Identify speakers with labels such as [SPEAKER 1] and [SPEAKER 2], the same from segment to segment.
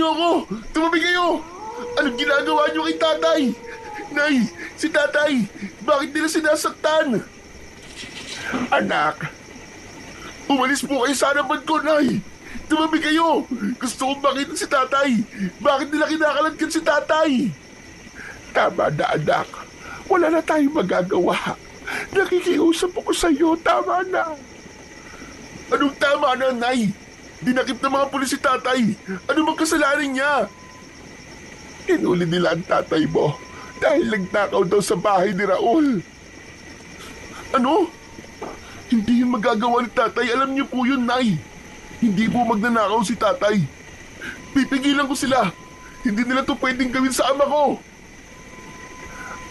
[SPEAKER 1] niyo ako! Tumabi kayo! Anong ginagawa niyo kay tatay? Nay, si tatay, bakit nila sinasaktan? Anak, umalis po kayo sa harapan ko, Nay! Tumabi kayo! Gusto kong makita si tatay! Bakit nila kinakaladkad si tatay? Tama na, anak. Wala na tayong magagawa. Nakikiusap ako sa iyo. Tama na. Anong tama na, Nay? Dinakip ng mga pulis si tatay. Ano bang kasalanan niya? Hinuli nila ang tatay mo dahil nagnakaw daw sa bahay ni Raul. Ano? Hindi yun magagawa ni tatay. Alam niyo po yun, Nay. Hindi po magnanakaw si tatay. Pipigilan ko sila. Hindi nila to pwedeng gawin sa ama ko.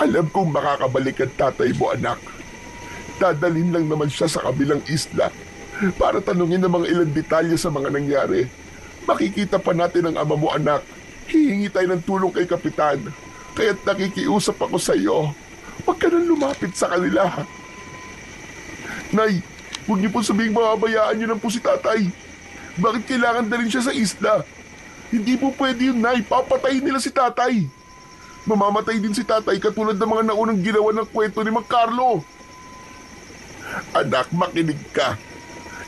[SPEAKER 1] Alam kong makakabalik ang tatay mo, anak. Dadalhin lang naman siya sa kabilang isla para tanungin ng mga ilang detalye sa mga nangyari. Makikita pa natin ang ama mo, anak. Hihingi tayo ng tulong kay Kapitan. Kaya't nakikiusap ako sa iyo. Huwag ka nang lumapit sa kanila. Nay, huwag niyo po sabihing mababayaan niyo lang po si tatay. Bakit kailangan dalhin siya sa isla? Hindi po pwede yun, Nay. Papatayin nila si tatay. Mamamatay din si tatay katulad ng mga naunang ginawa ng kwento ni Mang Carlo. Anak, makinig ka.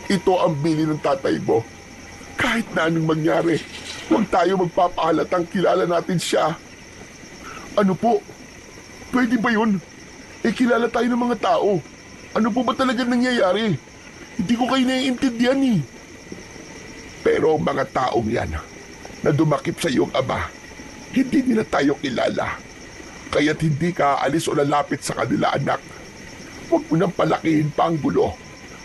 [SPEAKER 1] Ito ang bili ng tatay mo. Kahit na anong mangyari, huwag tayo magpapahalatang kilala natin siya. Ano po? Pwede ba yun? Kilala tayo ng mga tao. Ano po ba talaga nangyayari? Hindi ko kayo naiintindihan eh. Pero mga taong yan na dumakip sa iyong ama, hindi nila tayo kilala. Kaya't hindi ka aalis o lalapit sa kanila, anak. Huwag mo nang palakihin pa ang gulo.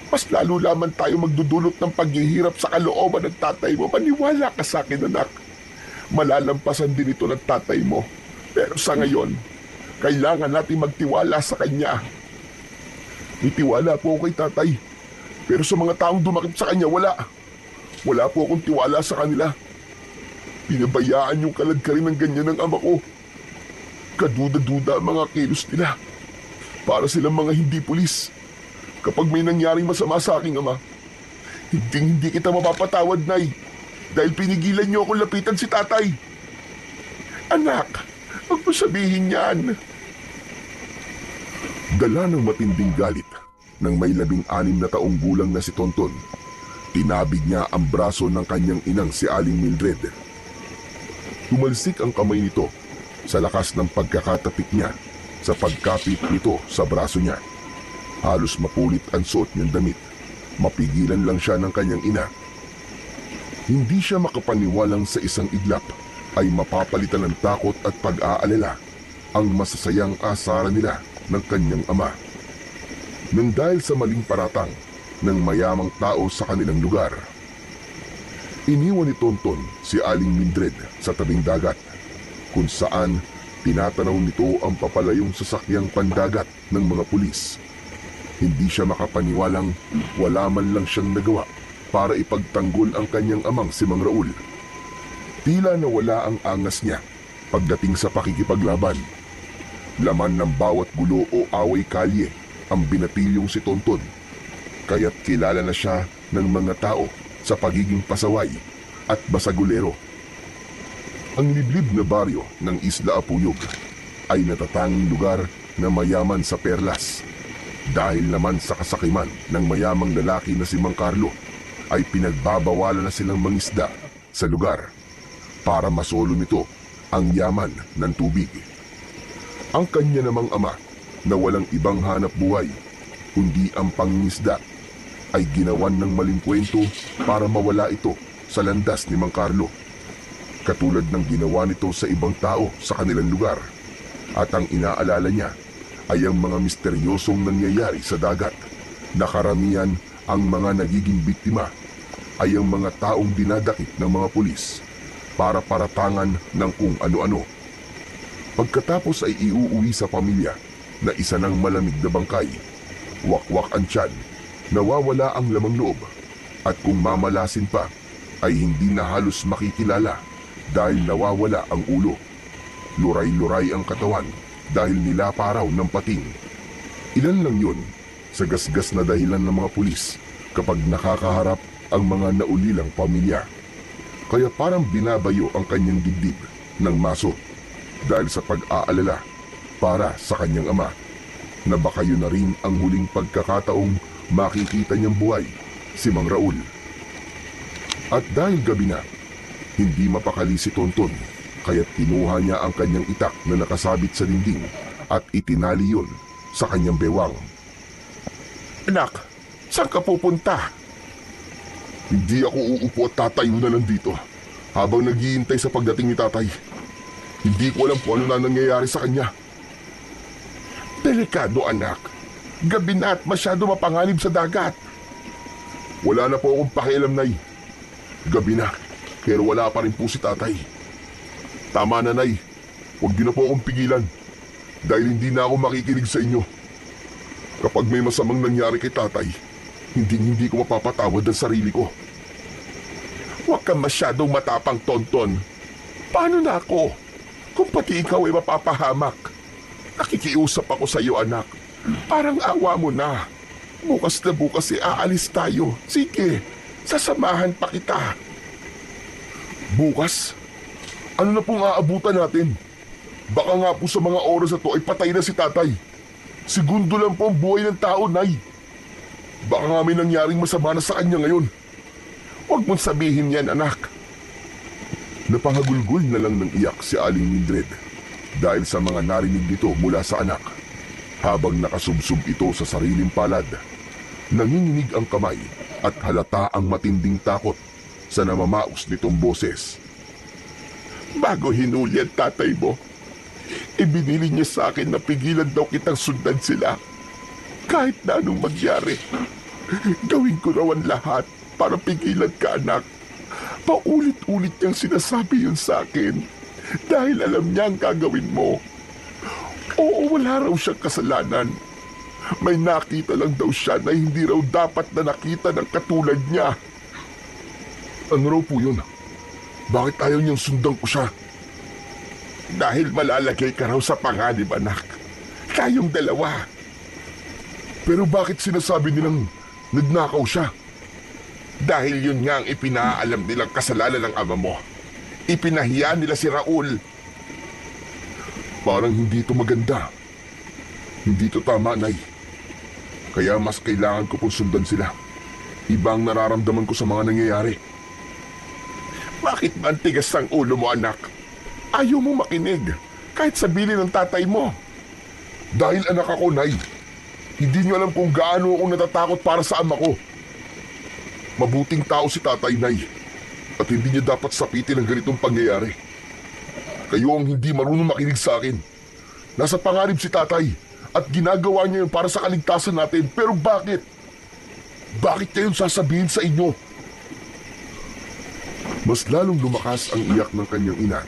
[SPEAKER 1] Mas lalo lamang tayo magdudulot ng paghihirap sa kalooban ng tatay mo. Maniwala ka sa akin, anak. Malalampasan din ito ng tatay mo. Pero sa ngayon, kailangan natin magtiwala sa kanya. May tiwala po ako kay tatay. Pero sa mga taong dumakip sa kanya, wala. Wala po akong tiwala sa kanila. Pinabayaan yung kaladkarin ng ganyan ng ama ko. Kaduda-duda ang mga kilos nila. Para silang mga hindi pulis. Kapag may nangyaring masama sa aking ama, hindi kita mapapatawad, Nay. Dahil pinigilan niyo akong lapitan si tatay. Anak, huwag mo sabihin yan. Dala ng matinding galit nang may 16 na taong gulang na si Tonton. Tinabig niya ang braso ng kanyang inang si Aling Mildred. Tumalsik ang kamay nito sa lakas ng pagkakatapik niya sa pagkapit nito sa braso niya. Halos mapulit ang suot niyang damit. Mapigilan lang siya ng kanyang ina. Hindi siya makapaniwalang sa isang iglap ay mapapalitan ng takot at pag-aalala ang masasayang asaran nila ng kanyang ama. Nang dahil sa maling paratang ng mayamang tao sa kanilang lugar, iniwan ni Tonton si Aling Mildred sa tabing dagat kung saan tinatanaw nito ang papalayong sasakyang pandagat ng mga pulis. Hindi siya makapaniwalang wala man lang siyang nagawa para ipagtanggol ang kanyang amang si Mang Raul. Tila nawala ang angas niya pagdating sa pakikipaglaban. Laman ng bawat gulo o away kalye ang binatilyong si Tonton. Kaya't kilala na siya ng mga tao sa pagiging pasaway at basagulero. Ang liblib na baryo ng Isla Apuyog ay natatanging lugar na mayaman sa perlas. Dahil naman sa kasakiman ng mayamang lalaki na si Mang Carlo, ay pinagbabawalan na silang mangisda sa lugar para masolo nito ang yaman ng tubig. Ang kanya namang ama na walang ibang hanap buhay kundi ang pangingisda ay ginawan ng maling kwento para mawala ito sa landas ni Mang Carlo. Katulad ng ginawa nito sa ibang tao sa kanilang lugar. At ang inaalala niya ay ang mga misteryosong nangyayari sa dagat na karamihan ang mga nagiging biktima ay ang mga taong dinadakip ng mga pulis para paratangan ng kung ano-ano. Pagkatapos ay iuuwi sa pamilya na isa ng malamig na bangkay, wakwak ang tiyan, nawawala ang lamang loob, at kung mamalasin pa ay hindi na halos makikilala dahil nawawala ang ulo. Luray-luray ang katawan dahil nilaparaw ng pating. Ilan lang yun sa gasgas na dahilan ng mga pulis kapag nakakaharap ang mga naulilang pamilya. kaya parang binabayo ang kanyang dibdib ng maso dahil sa pag-aalala para sa kanyang ama na baka yun na rin ang huling pagkakataong makikita niyang buhay si Mang Raul. At dahil gabi na, hindi mapakali si Tonton kaya kinuha niya ang kanyang itak na nakasabit sa dingding at itinali yun sa kanyang bewang. Anak, saan ka pupunta? Hindi ako uupo at tatayo na lang dito habang naghihintay sa pagdating ni tatay. Hindi ko alam kung ano na nangyayari sa kanya. Delikado anak. Gabi na at masyado mapanganib sa dagat. Wala na po akong pakialam, Nay. Gabi na, pero wala pa rin po si tatay. Tama na, Nay. Huwag niyo na po akong pigilan dahil hindi na ako makikinig sa inyo. Kapag may masamang nangyari kay tatay, hindi ko mapapatawad ang sarili ko. Huwag kang masyadong matapang, Tonton. Paano na ako kung pati ikaw ay mapapahamak? Nakikiusap ako sa iyo, anak. Parang awa mo na. Bukas na bukas aalis tayo. Sige, sasamahan pa kita. Bukas? Ano na pong aabutan natin? Baka nga po sa mga oras na to ay patay na si tatay. Segundo lang po ang buhay ng tao, Nay. Baka nga may nangyaring masama na sa kanya ngayon. Huwag mong sabihin yan, anak. Napangagulgol na lang ng iyak si Aling Mildred dahil sa mga narinig nito mula sa anak. Habang nakasubsob ito sa sariling palad, nanginginig ang kamay at halata ang matinding takot sa namamaos nitong boses. Bago hinuli ang tatay mo, ibinili niya sa akin na pigilan daw kitang sundan sila. Kahit na anong magyari, gawin ko raw ang lahat para pigilan ka, anak. Paulit-ulit niyang sinasabi yun sa akin dahil alam niya ang gagawin mo. Oo, wala raw siyang kasalanan. May nakita lang daw siya na hindi raw dapat na nakita ng katulad niya. Ano raw po yun? Bakit ayaw niyang sundan ko siya? Dahil malalagay ka raw sa panganib, anak. Tayong dalawa. Pero bakit sinasabi nilang nagnakaw siya? Dahil yun nga ang ipinaalam nilang kasalanan ng ama mo. Ipinahiya nila si Raul. Parang hindi ito maganda. Hindi ito tama, Nay. Kaya mas kailangan ko pong sundan sila. Ibang nararamdaman ko sa mga nangyayari. Bakit ba ang tigas ng ulo mo, anak? Ayaw mo makinig, kahit sabihin ng tatay mo. Dahil anak ako, Nay. Hindi niyo alam kung gaano akong natatakot para sa ama ko. Mabuting tao si tatay, Nay. At hindi niya dapat sapitin ang ganitong pangyayari. Kayo ang hindi marunong makinig sa akin. Nasa panganib si tatay at ginagawa niya yun para sa kaligtasan natin. Pero bakit? Bakit niya yun sasabihin sa inyo? Mas lalong lumakas ang iyak ng kanyang ina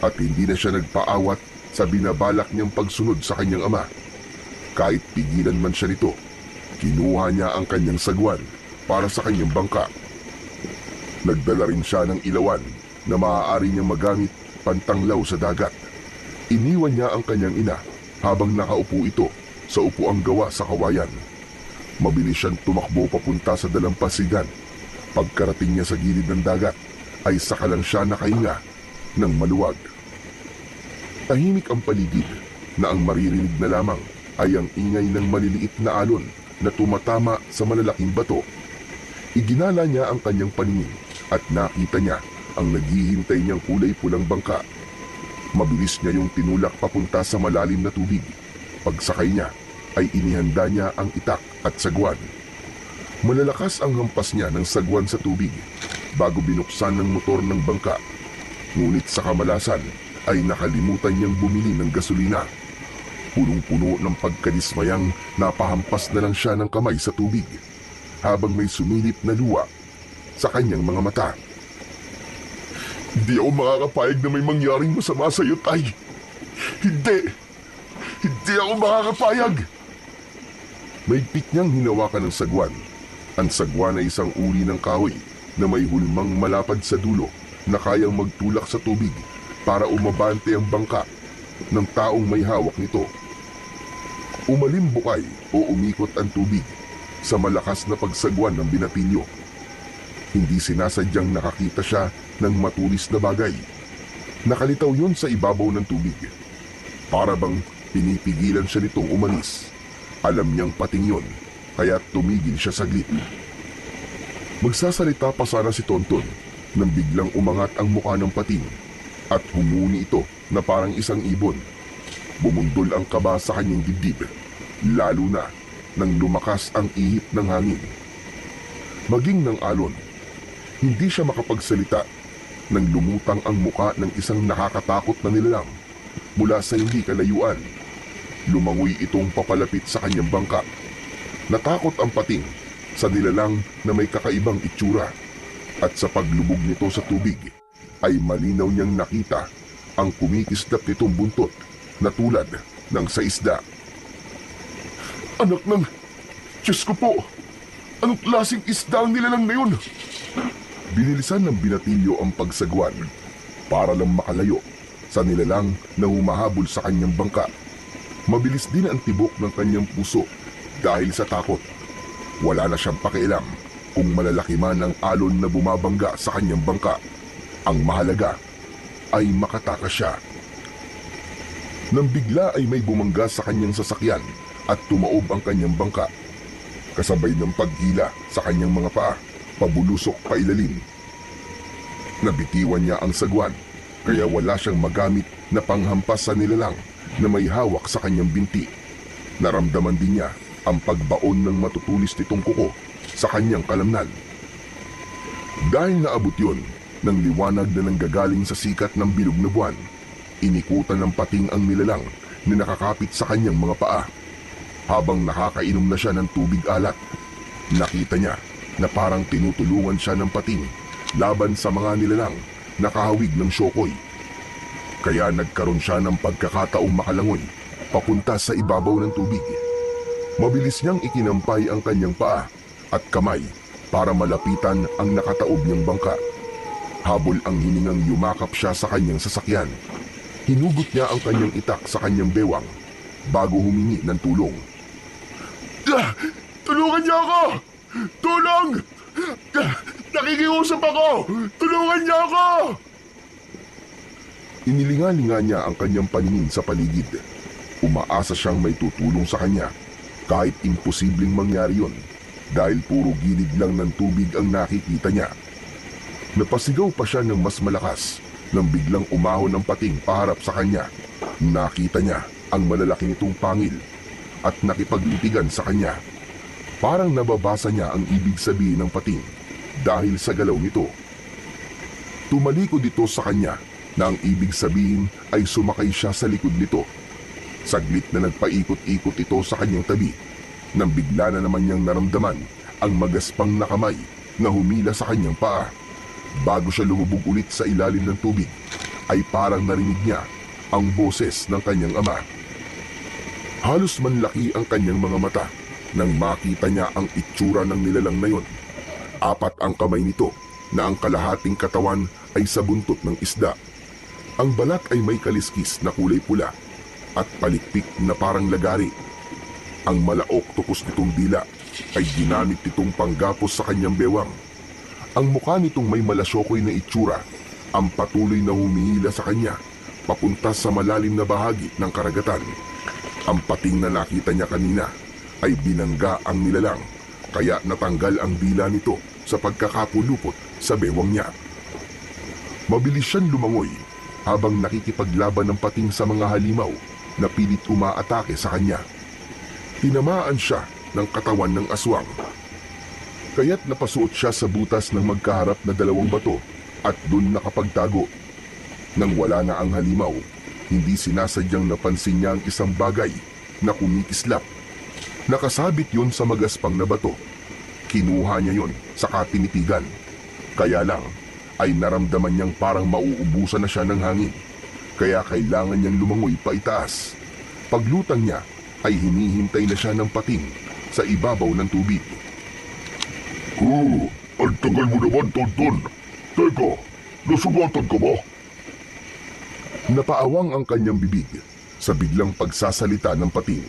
[SPEAKER 1] at hindi na siya nagpaawat sa binabalak niyang pagsunod sa kanyang ama. Kahit pigilan man siya nito, kinuha niya ang kanyang sagwan para sa kanyang bangka. Nagdala rin siya ng ilawan na maaari niyang magamit pantanglaw sa dagat. Iniwan niya ang kanyang ina habang nakaupo ito sa upuang gawa sa kawayan. Mabilis siyang tumakbo papunta sa dalampasigan. Pagkarating niya sa gilid ng dagat, ay saka lang siya nakahinga ng maluwag. Tahimik ang paligid na ang maririnig na lamang ay ang ingay ng maliliit na alon na tumatama sa malalaking bato. Iginala niya ang kanyang paningin at nakita niya ang naghihintay niyang kulay pulang bangka. Mabilis niya yung tinulak papunta sa malalim na tubig. Pagsakay niya ay inihanda niya ang itak at sagwan. Malalakas ang hampas niya ng sagwan sa tubig bago binuksan ng motor ng bangka. Ngunit sa kamalasan ay nakalimutan niyang bumili ng gasolina. Punong-puno ng pagkadismayang napahampas na lang siya ng kamay sa tubig habang may sumilip na luha sa kanyang mga mata. Hindi ako makakapayag na may mangyaring masama sa iyo, Tay. Hindi! Hindi ako makakapayag! Mahigpit niyang hinawakan ng sagwan. Ang sagwan ay isang uri ng kahoy na may hulmang malapad sa dulo na kayang magtulak sa tubig para umabante ang bangka ng taong may hawak nito. Umalimbukay o umikot ang tubig sa malakas na pagsagwan ng binatilyo. Hindi sinasadyang nakakita siya ng matulis na bagay. Nakalitaw yun sa ibabaw ng tubig. Para bang pinipigilan siya nitong umalis. Alam niyang pating yun, kaya tumigil siya saglit. Magsasalita pa sana si Tonton nang biglang umangat ang mukha ng pating at humuni ito na parang isang ibon. Bumundol ang kaba sa kanyang dibdib, lalo na nang lumakas ang ihip ng hangin. Maging ng alon, hindi siya makapagsalita nang lumutang ang muka ng isang nakakatakot na nilalang mula sa hindi kalayuan. Lumangoy itong papalapit sa kanyang bangka. Natakot ang pating sa nilalang na may kakaibang itsura at sa paglubog nito sa tubig ay malinaw niyang nakita ang kumikislap nitong buntot na tulad ng sa isda. Anak ng... Diyos ko po! Anong klaseng isda ang nilalang na yun? Binilisan ng binatilyo ang pagsagwan para lang makalayo sa nilalang na humahabol sa kanyang bangka. Mabilis din ang tibok ng kanyang puso dahil sa takot. Wala na siyang pakialam kung malalaki man ang alon na bumabangga sa kanyang bangka. Ang mahalaga ay makatakas siya. Nang bigla ay may bumangga sa kanyang sasakyan at tumaob ang kanyang bangka. Kasabay ng paghila sa kanyang mga paa, pabulusok pailalim. Nabitiwan niya ang sagwan, kaya wala siyang magamit na panghampas sa nilalang na may hawak sa kanyang binti. Naramdaman din niya ang pagbaon ng matutulis nitong kuko sa kanyang kalamnan. Dahil naabot yun ng liwanag na nanggagaling sa sikat ng bilog na buwan, inikutan ng pating ang nilalang na nakakapit sa kanyang mga paa. Habang nakakainom na siya ng tubig alat, nakita niya na parang tinutulungan siya ng pating laban sa mga nilalang na kahawig ng syokoy. Kaya nagkaroon siya ng pagkakataong makalangoy papunta sa ibabaw ng tubig. Mabilis niyang ikinampay ang kanyang paa at kamay para malapitan ang nakataob niyang bangka. Habol ang hiningang yumakap siya sa kanyang sasakyan. Hinugot niya ang kanyang itak sa kanyang bewang bago humingi ng tulong. Tulungan niyo ako! Tulong! Nakikiusap ako! Tulungan niyo ako! Inilinga-linga niya ang kanyang paningin sa paligid. Umaasa siyang may tutulong sa kanya kahit imposibleng mangyari yon dahil puro gilid lang ng tubig ang nakikita niya. Napasigaw pa siya ng mas malakas nang biglang umahon ng pating paharap sa kanya. Nakita niya ang malalaki nitong pangil at nakipagtitigan sa kanya. Parang nababasa niya ang ibig sabihin ng pating dahil sa galaw nito. Tumalikod ito sa kanya na ang ibig sabihin ay sumakay siya sa likod nito. Saglit na nagpaikot-ikot ito sa kanyang tabi nang bigla na naman niyang naramdaman ang magaspang na kamay na humila sa kanyang paa. Bago siya lumubog ulit sa ilalim ng tubig ay parang narinig niya ang boses ng kanyang ama. Halos manlaki ang kanyang mga mata nang makita niya ang itsura ng nilalang na yon. 4 ang kamay nito na ang kalahating katawan ay sa buntot ng isda. Ang balat ay may kaliskis na kulay pula at palikpik na parang lagari. Ang malaok tukos nitong dila ay ginamit nitong panggapos sa kanyang bewang. Ang mukha nitong may malasyokoy na itsura ang patuloy na humihila sa kanya papunta sa malalim na bahagi ng karagatan. Ang pating na nakita niya kanina ay binangga ang nilalang, kaya natanggal ang dila nito sa pagkakapulupot sa bewang niya. Mabilis siyang lumangoy habang nakikipaglaban ng pating sa mga halimaw na pilit umaatake sa kanya. Tinamaan siya ng katawan ng aswang, kaya't napasuot siya sa butas ng magkaharap na 2 bato at dun nakapagtago. Nang wala na ang halimaw, hindi sinasadyang napansin niya ang isang bagay na kumikislap. Nakasabit yon sa magaspang na bato. Kinuha niya yon sa katinitigan. Kaya lang ay naramdaman niyang parang mauubusan na siya ng hangin. Kaya kailangan niyang lumangoy pa itaas. Paglutang niya ay hinihintay na siya ng pating sa ibabaw ng tubig. Ang tagal mo naman, Tonton. Teka, nasugatan ka ba? Napaawang ang kanyang bibig sa biglang pagsasalita ng pating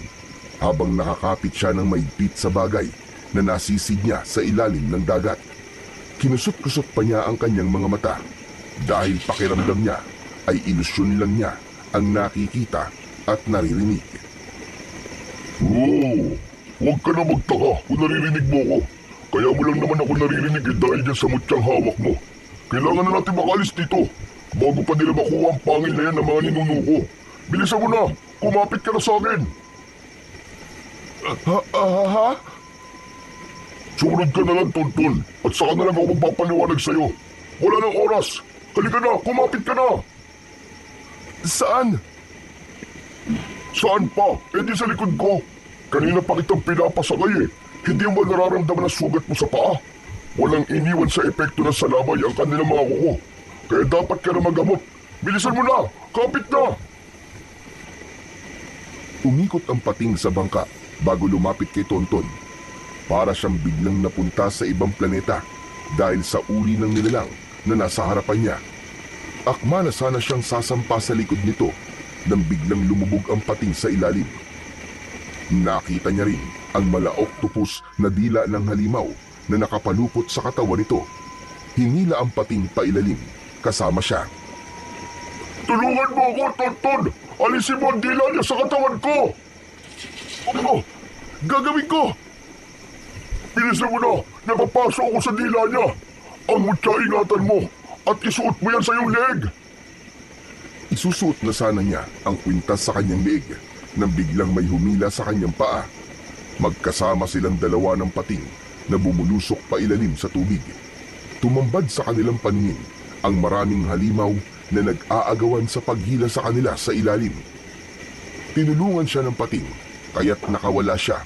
[SPEAKER 1] habang nakakapit siya ng maigpit sa bagay na nasisid niya sa ilalim ng dagat. Kinusot-kusot pa niya ang kanyang mga mata dahil pakiramdam niya ay ilusyon lang niya ang nakikita at naririnig.
[SPEAKER 2] Oo, huwag ka na magtaka kung naririnig mo ko. Kaya mo lang naman ako naririnig dahil dyan sa mutyang hawak mo. Kailangan na natin makalis dito bago pa nila makuha ang pangil na yan ng mga ninuno ko. Bilisan mo na! Kumapit ka na sa akin!
[SPEAKER 1] Ha?
[SPEAKER 2] Sumunod ka na lang, Tonton, at saka na lang ako magpapaliwanag sa'yo. Wala nang oras! Halika na! Kumapit ka na!
[SPEAKER 1] Saan?
[SPEAKER 2] Saan pa? Eh di sa likod ko. Kanina pa kitang pinapasakay eh. Hindi mo nararamdaman ang sugat mo sa paa. Walang iniwan sa epekto ng salamay ang kanilang mga kuko. Kaya dapat ka na magamot. Bilisan mo na! Kapit na!
[SPEAKER 1] Umikot ang pating sa bangka bago lumapit kay Tonton. Para siyang biglang napunta sa ibang planeta dahil sa uri ng nilalang na nasa harapan niya. Akma na sana siyang sasampa sa likod nito nang biglang lumubog ang pating sa ilalim. Nakita niya rin ang mala-octopus na dila ng halimaw na nakapalupot sa katawan nito. Hinila ang pating pailalim kasama siya.
[SPEAKER 2] Tulungan mo ako, Tonton! Alisin mo ang dila niya sa katawan ko!
[SPEAKER 1] Ano? Gagawin ko!
[SPEAKER 2] Bilisan mo na! Napapasok ako sa dila niya! Ang mutya ingatan mo! At isuot mo yan sa iyong leeg!
[SPEAKER 1] Isusuot na sana niya ang kwintas sa kanyang leeg nang biglang may humila sa kanyang paa. Magkasama silang dalawa ng pating na bumulusok pa ilalim sa tubig. Tumambad sa kanilang paningin ang maraming halimaw na nag-aagawan sa paghila sa kanila sa ilalim. Tinulungan siya ng pating kaya't nakawala siya.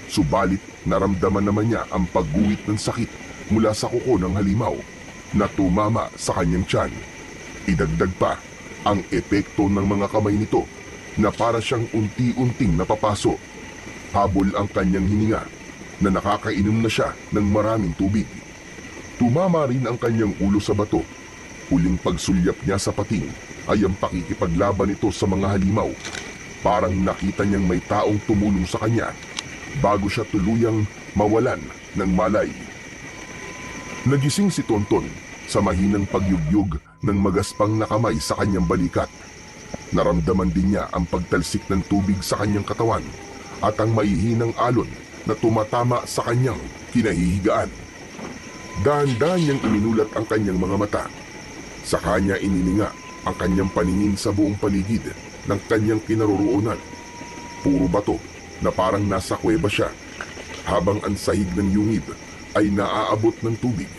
[SPEAKER 1] Subalit naramdaman naman niya ang pagguhit ng sakit mula sa kuko ng halimaw na tumama sa kanyang tiyan. Idagdag pa ang epekto ng mga kamay nito na para siyang unti-unting napapaso. Habol ang kanyang hininga na nakakainom na siya ng maraming tubig. Tumama rin ang kanyang ulo sa bato. Huling pagsulyap niya sa pating ay ang pakikipaglaban nito sa mga halimaw. Parang nakita niyang may taong tumulong sa kanya bago siya tuluyang mawalan ng malay. Nagising si Tonton sa mahinang pagyugyug ng magaspang na kamay sa kanyang balikat. Naramdaman din niya ang pagtalsik ng tubig sa kanyang katawan at ang maihinang alon na tumatama sa kanyang kinahihigaan. Dahan-dahan niyang ininulat ang kanyang mga mata. Sa kanya inininga ang kanyang paningin sa buong paligid ng kanyang kinaroroonan. Puro bato na parang nasa kuweba siya, habang ang sahig ng yungib ay naaabot ng tubig,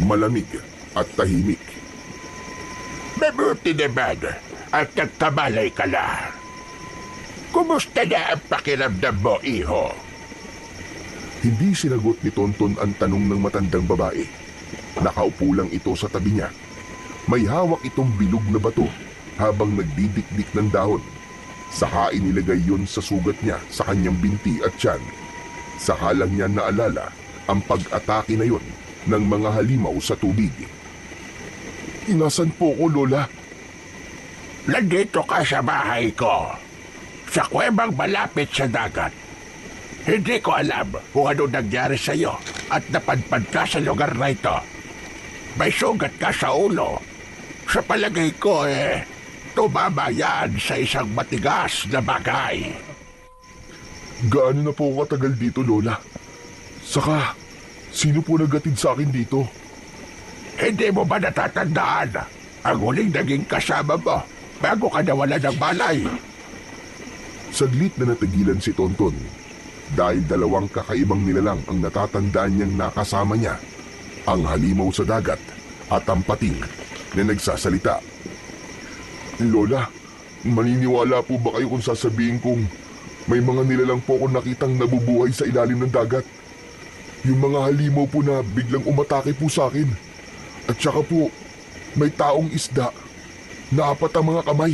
[SPEAKER 1] malamig at tahimik.
[SPEAKER 3] Mabuti naman at nagtabalay ka na. Kumusta na ang pakiramdam mo, iho?
[SPEAKER 1] Hindi sinagot ni Tonton ang tanong ng matandang babae. Nakaupo lang ito sa tabi niya. May hawak itong bilog na bato habang nagdidikdik ng dahon. Saka inilagay yun sa sugat niya sa kanyang binti at tiyan. Saka lang niya naalala ang pag-atake na yun ng mga halimaw sa tubig. Inasan po ko, Lola?
[SPEAKER 3] Nandito ka sa bahay ko. Sa kuwebang malapit sa dagat. Hindi ko alam kung ano nangyari sa'yo at napadpad ka sa lugar na ito. May sugat ka sa ulo. Sa palagay ko tumama yan sa isang matigas na bagay.
[SPEAKER 1] Gaano na po ako katagal dito, Lola? Saka, sino po naghatid sa akin dito?
[SPEAKER 3] Hindi mo ba natatandaan ang huling naging kasama mo bago ka nawala ng balay?
[SPEAKER 1] Saglit na natigilan si Tonton dahil dalawang kakaibang nilalang ang natatandaan niyang nakasama niya. Ang halimaw sa dagat at ang pating na nagsasalita. Lola, maniniwala po ba kayo kung sasabihin kong may mga nilalang po akong nakitang nabubuhay sa ilalim ng dagat? Yung mga halimaw po na biglang umatake po sa akin. At saka po, may taong isda na apat ang mga kamay.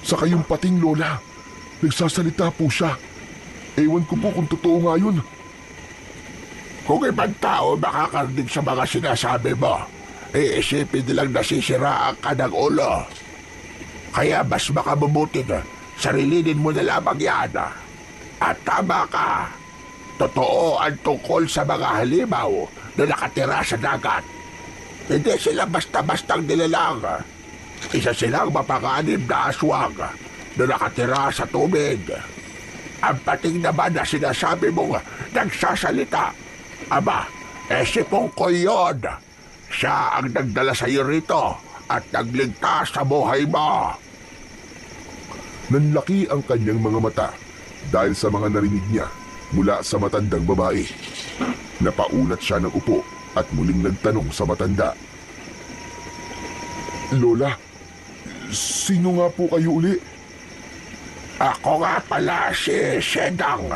[SPEAKER 1] Saka yung pating, Lola, nagsasalita po siya. Ewan ko po kung totoo nga yun.
[SPEAKER 3] Kung ibang tao makakarinig sa mga sinasabi mo, iisipin nilang nasisiraan ka ng ulo. Kaya mas makabubuti na sarilinin mo na lamang yan. At tama ka. Totoo ang tungkol sa mga halimaw na nakatira sa dagat. Hindi sila basta-bastang nilalang. Isa silang mapanganib na aswang na nakatira sa tubig. Ang pating naman na sinasabi mong nagsasalita. Aba, si Pongkoy yun. Siya ang nagdala sa iyo rito at nagligtas sa buhay mo.
[SPEAKER 1] Nanlaki ang kanyang mga mata dahil sa mga narinig niya mula sa matandang babae. Napaunat siya ng upo at muling nagtanong sa matanda. Lola, sino nga po kayo uli?
[SPEAKER 3] Ako nga pala si Sedang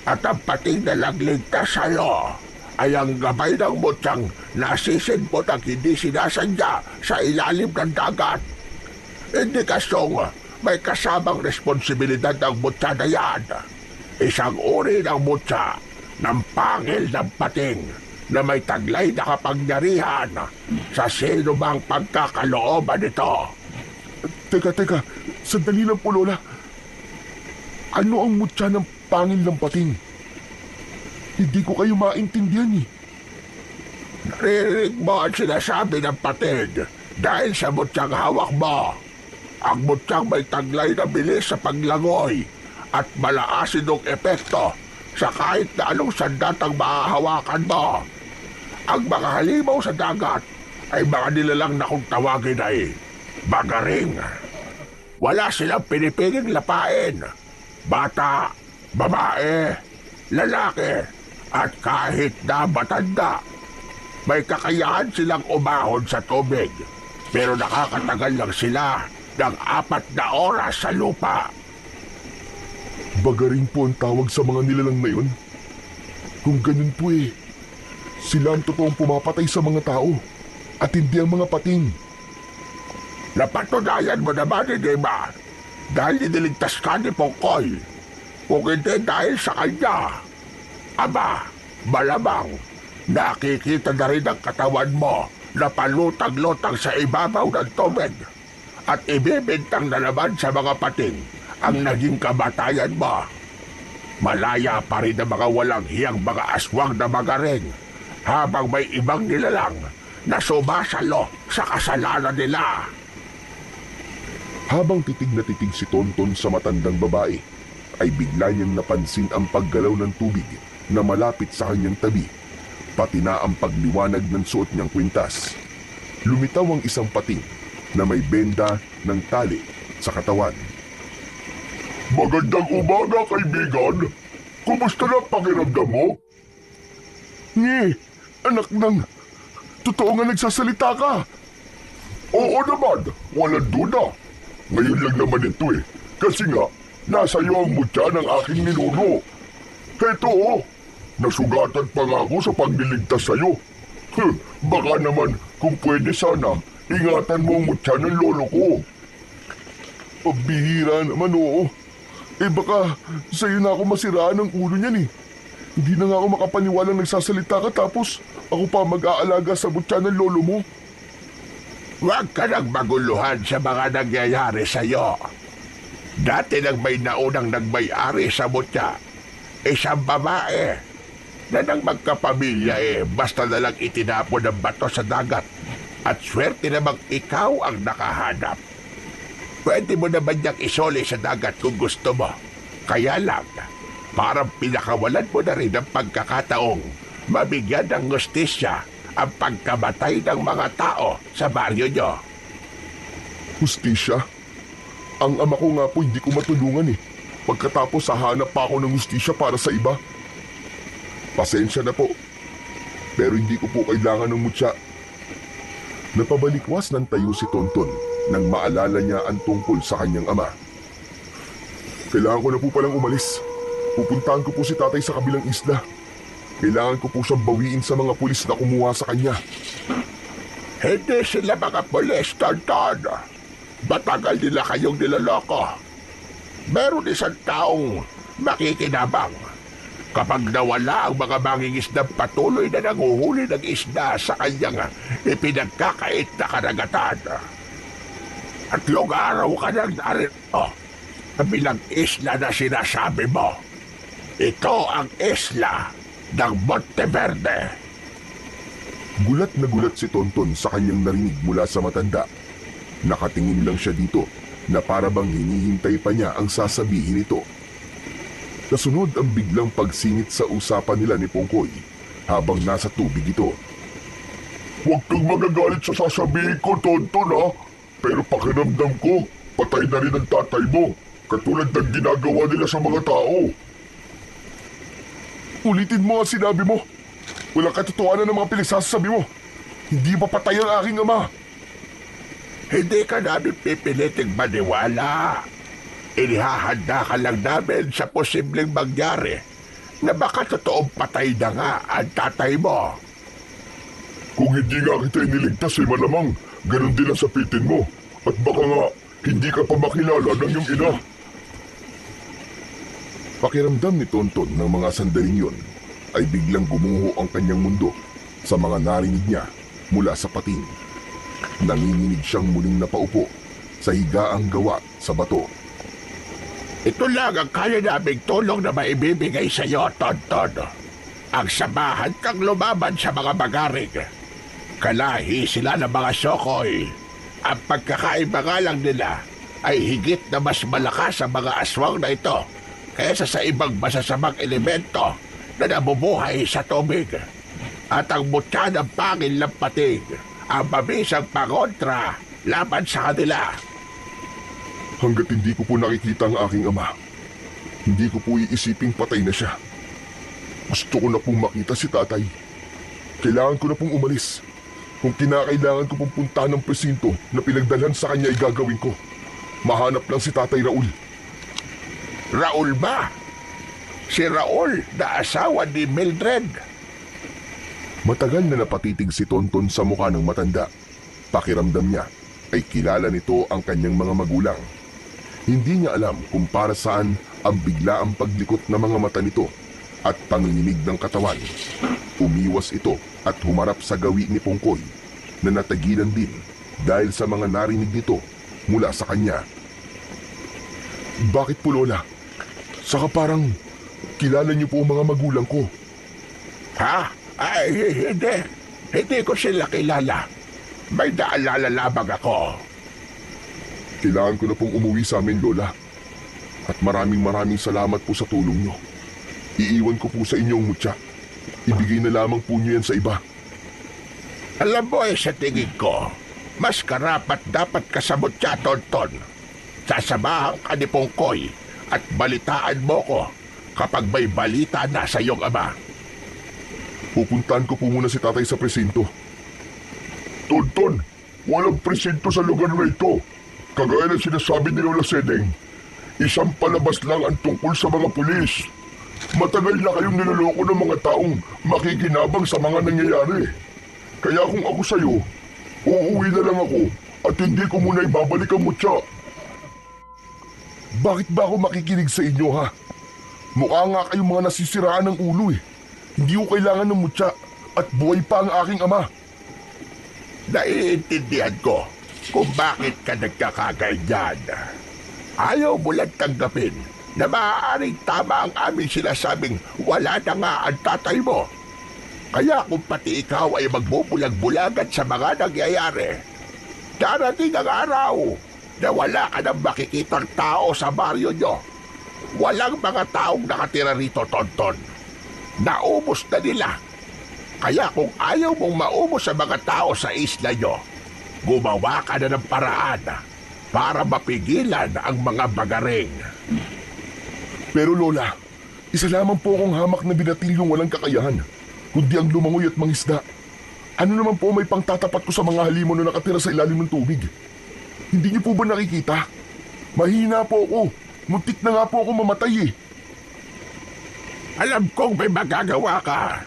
[SPEAKER 3] at ang pating na nagligtas sa'yo ay ang gabay ng mutyang nasisid mo ng hindi sinasadya sa ilalim ng dagat. Indikasyong may kasamang responsibilidad ng mutya na yan. Isang uri ng mutya ng pangil ng pating na may taglay na kapangyarihan sa sino mang pagkakalooban nito.
[SPEAKER 1] Teka, sandali lang po, Lola. Ano ang mutya ng pangil ng pating? Hindi ko kayo maintindihan eh.
[SPEAKER 3] Narinig mo ang sinasabi ng pating dahil sa mutyang hawak mo. Ang mutyang may taglay na bilis sa paglangoy at malaasidong epekto sa kahit na anong sandatang mahahawakan mo. Ang mga halimaw sa dagat ay mga nilalang na kung tawagin ay bagaring. Wala silang pinipiling lapain. Bata, babae, lalaki, at kahit na matanda. May kakayahan silang umahon sa tubig, pero nakakatagal lang sila ng 4 na oras sa lupa.
[SPEAKER 1] Bagaring po ang tawag sa mga nilalang na yun. Kung ganun po sila ang totoong pumapatay sa mga tao at hindi ang mga pating.
[SPEAKER 3] Napatunayan mo naman, hindi ba? Dahil iniligtas ka ni Pongkoy. Kung hindi dahil sa kanya. Aba, malamang nakikita na rin ang katawan mo na palutang-lutang sa ibabaw ng tubig at ibibintang na naman sa mga pating ang naging kamatayan mo. Malaya pa rin ang mga walang hiyang mga aswang na magaring habang may ibang nilalang na sumasalo sa kasalanan nila.
[SPEAKER 1] Habang titig na titig si Tonton sa matandang babae, ay bigla niyang napansin ang paggalaw ng tubig na malapit sa kanyang tabi, pati na ang pagliwanag ng suot niyang kwintas. Lumitaw ang isang pating na may benda ng tali sa katawan.
[SPEAKER 2] Magandang umaga, kaibigan. Kumusta na ang pakiramdam mo?
[SPEAKER 1] Anak ng... Totoo nga nagsasalita ka.
[SPEAKER 2] Oo naman, walang duda. Ngayon lang naman ito kasi nga, nasa iyo ang mutya ng aking ninuno. Heto nasugatan pa nga ako sa pagliligtas sa'yo. Baka naman, kung pwede sana, ingatan mo ang mutya ng lolo ko.
[SPEAKER 1] Pabihira naman, oo. Baka sa'yo na ako masiraan ng ulo niyan Hindi na nga ako makapaniwalang nagsasalita ka tapos ako pa mag-aalaga sa mutya ng lolo mo.
[SPEAKER 3] Huwag ka nang maguluhan sa mga nangyayari sa'yo. Dati nang may naunang nagmay-ari sa mutya, isang babae na nang magkapamilya basta na lang itinapon ng bato sa dagat at swerte namang ikaw ang nakahanap. Pwede mo naman niyang isoli sa dagat kung gusto mo. Kaya lang, parang pinakawalan mo na rin ang pagkakataong mabigyan ng hustisya ang pagkamatay ng mga tao sa baryo nyo.
[SPEAKER 1] Hustisya? Ang ama ko nga po hindi ko matulungan Pagkatapos hahanap pa ako ng hustisya para sa iba. Pasensya na po. Pero hindi ko po kailangan ng mutya. Napabalikwas ng tayo si Tonton nang maalala niya ang tungkol sa kanyang ama. Kailangan ko na po palang umalis. Pupuntahan ko po si tatay sa kabilang isla. Kailangan ko po siyang bawiin sa mga pulis na kumuha sa kanya.
[SPEAKER 3] Hindi sila mga pulis, Tonton. Matagal nila kayong nilaloko. Meron isang taong makikinabang. Kapag nawala ang mga mangingisdang patuloy na nanguhuli ng isda sa kanyang ipinagkakait na karagatan. At araw ka nang narito bilang isla na sinasabi mo. Ito ang isla ng Monteverde.
[SPEAKER 1] Gulat na gulat si Tonton sa kanyang narinig mula sa matanda. Nakatingin lang siya dito na para bang hinihintay pa niya ang sasabihin nito. Nasunod ang biglang pagsingit sa usapan nila ni Pongkoy habang nasa tubig ito.
[SPEAKER 2] Huwag kang magagalit sa sasabihin ko, Tonton ha. Pero pakiramdam ko, patay na rin ang tatay mo. Katulad ng ginagawa nila sa mga tao.
[SPEAKER 1] Ulitin mo ang sinabi mo. Walang katotohanan ng mga pinagsasabi mo. Hindi ba patay ang aking ama?
[SPEAKER 3] Hindi ka namin pipiliting maniwala. Inihahanda ka lang namin sa posibleng mangyari na baka totoong patay na nga ang tatay mo.
[SPEAKER 2] Kung hindi nga kita iniligtas malamang ganun din ang sapitin mo. At baka nga hindi ka pa makilala ng iyong ina.
[SPEAKER 1] Pakiramdam ni Tonton ng mga sandaling yun ay biglang gumuho ang kanyang mundo sa mga narinig niya mula sa pating. Nanginginig siyang muling napaupo sa higaang gawa sa bato.
[SPEAKER 3] Ito lang ang kaya naming tulong na maibibigay sa iyo, Tonton. Ang samahan kang lumaban sa mga magaring. Kalahi sila ng mga sokoy. Ang pagkakaiba nga lang nila ay higit na mas malakas sa mga aswang na ito kaysa sa ibang masasamang elemento na nabubuhay sa tubig. At ang mutya ng pangil ng pating ang mabisang pangontra laban sa kanila.
[SPEAKER 1] Hanggat hindi ko po nakikita ang aking ama, hindi ko po iisiping patay na siya. Gusto ko na pong makita si tatay. Kailangan ko na pong umalis. Kung kinakailangan ko pong punta ng presinto na pinagdalhan sa kanya ay gagawin ko. Mahanap lang si Tatay Raul.
[SPEAKER 3] Raul ba? Si Raul na asawa ni Mildred.
[SPEAKER 1] Matagal na napatitig si Tonton sa mukha ng matanda. Pakiramdam niya ay kilala nito ang kanyang mga magulang. Hindi niya alam kung para saan ang biglaang paglikot ng mga mata nito at panginginig ng katawan. Umiwas ito at humarap sa gawi ni Pongkoy na natagilan din dahil sa mga narinig nito mula sa kanya. Bakit po, Lola? Saka parang kilala niyo po ang mga magulang ko.
[SPEAKER 3] Ha? Ay, hindi. Hindi ko sila kilala. May naalala lamang ako.
[SPEAKER 1] Kailangan ko na pong umuwi sa amin, Lola. At maraming salamat po sa tulong niyo. Iiwan ko po sa inyo ang mutya. Ibigay na lamang po niyo yan sa iba.
[SPEAKER 3] Alam mo sa tingin ko, mas karapat dapat ka sa mutya, Tonton. Sasamahan ka ni Pongkoy at balitaan mo ko kapag may balita na sa iyong ama.
[SPEAKER 1] Pupuntahan ko po muna si tatay sa presinto.
[SPEAKER 2] Tonton, walang presinto sa lugar na ito. Kagaya ng sinasabi ni Lola Seneng, isang palabas lang ang tungkol sa mga pulis. Matagal na kayong niloloko ng mga taong makikinabang sa mga nangyayari. Kaya kung ako sa'yo, uuwi na lang ako at hindi ko muna ibabalik ang mutya.
[SPEAKER 1] Bakit ba ako makikinig sa inyo, ha? Mukha nga kayong mga nasisiraan ng ulo eh. Hindi ko kailangan ng mutya at buhay pa ang aking ama.
[SPEAKER 3] Naiintindihan ko kung bakit ka nagkakaganyan. Ayaw mo lang tanggapin na maaaring tama ang aming sinasabing wala na nga ang tatay mo. Kaya kung pati ikaw ay magbubulag-bulagan sa mga nangyayari, darating ang araw na wala ka nang makikitang tao sa baryo nyo. Walang mga taong nakatira rito, Tonton. Naubos na nila. Kaya kung ayaw mong maubos sa mga tao sa isla nyo, gumawa ka na ng paraan para mapigilan ang mga bagaring.
[SPEAKER 1] Pero Lola, isa lamang po akong hamak na binatilyong walang kakayahan, kundi ang lumangoy at mangisda. Ano naman po may pangtatapat ko sa mga halimon na nakatira sa ilalim ng tubig? Hindi niyo po ba nakikita? Mahina po ako. Muntik na nga po ako mamatay eh.
[SPEAKER 3] Alam kong may magagawa ka.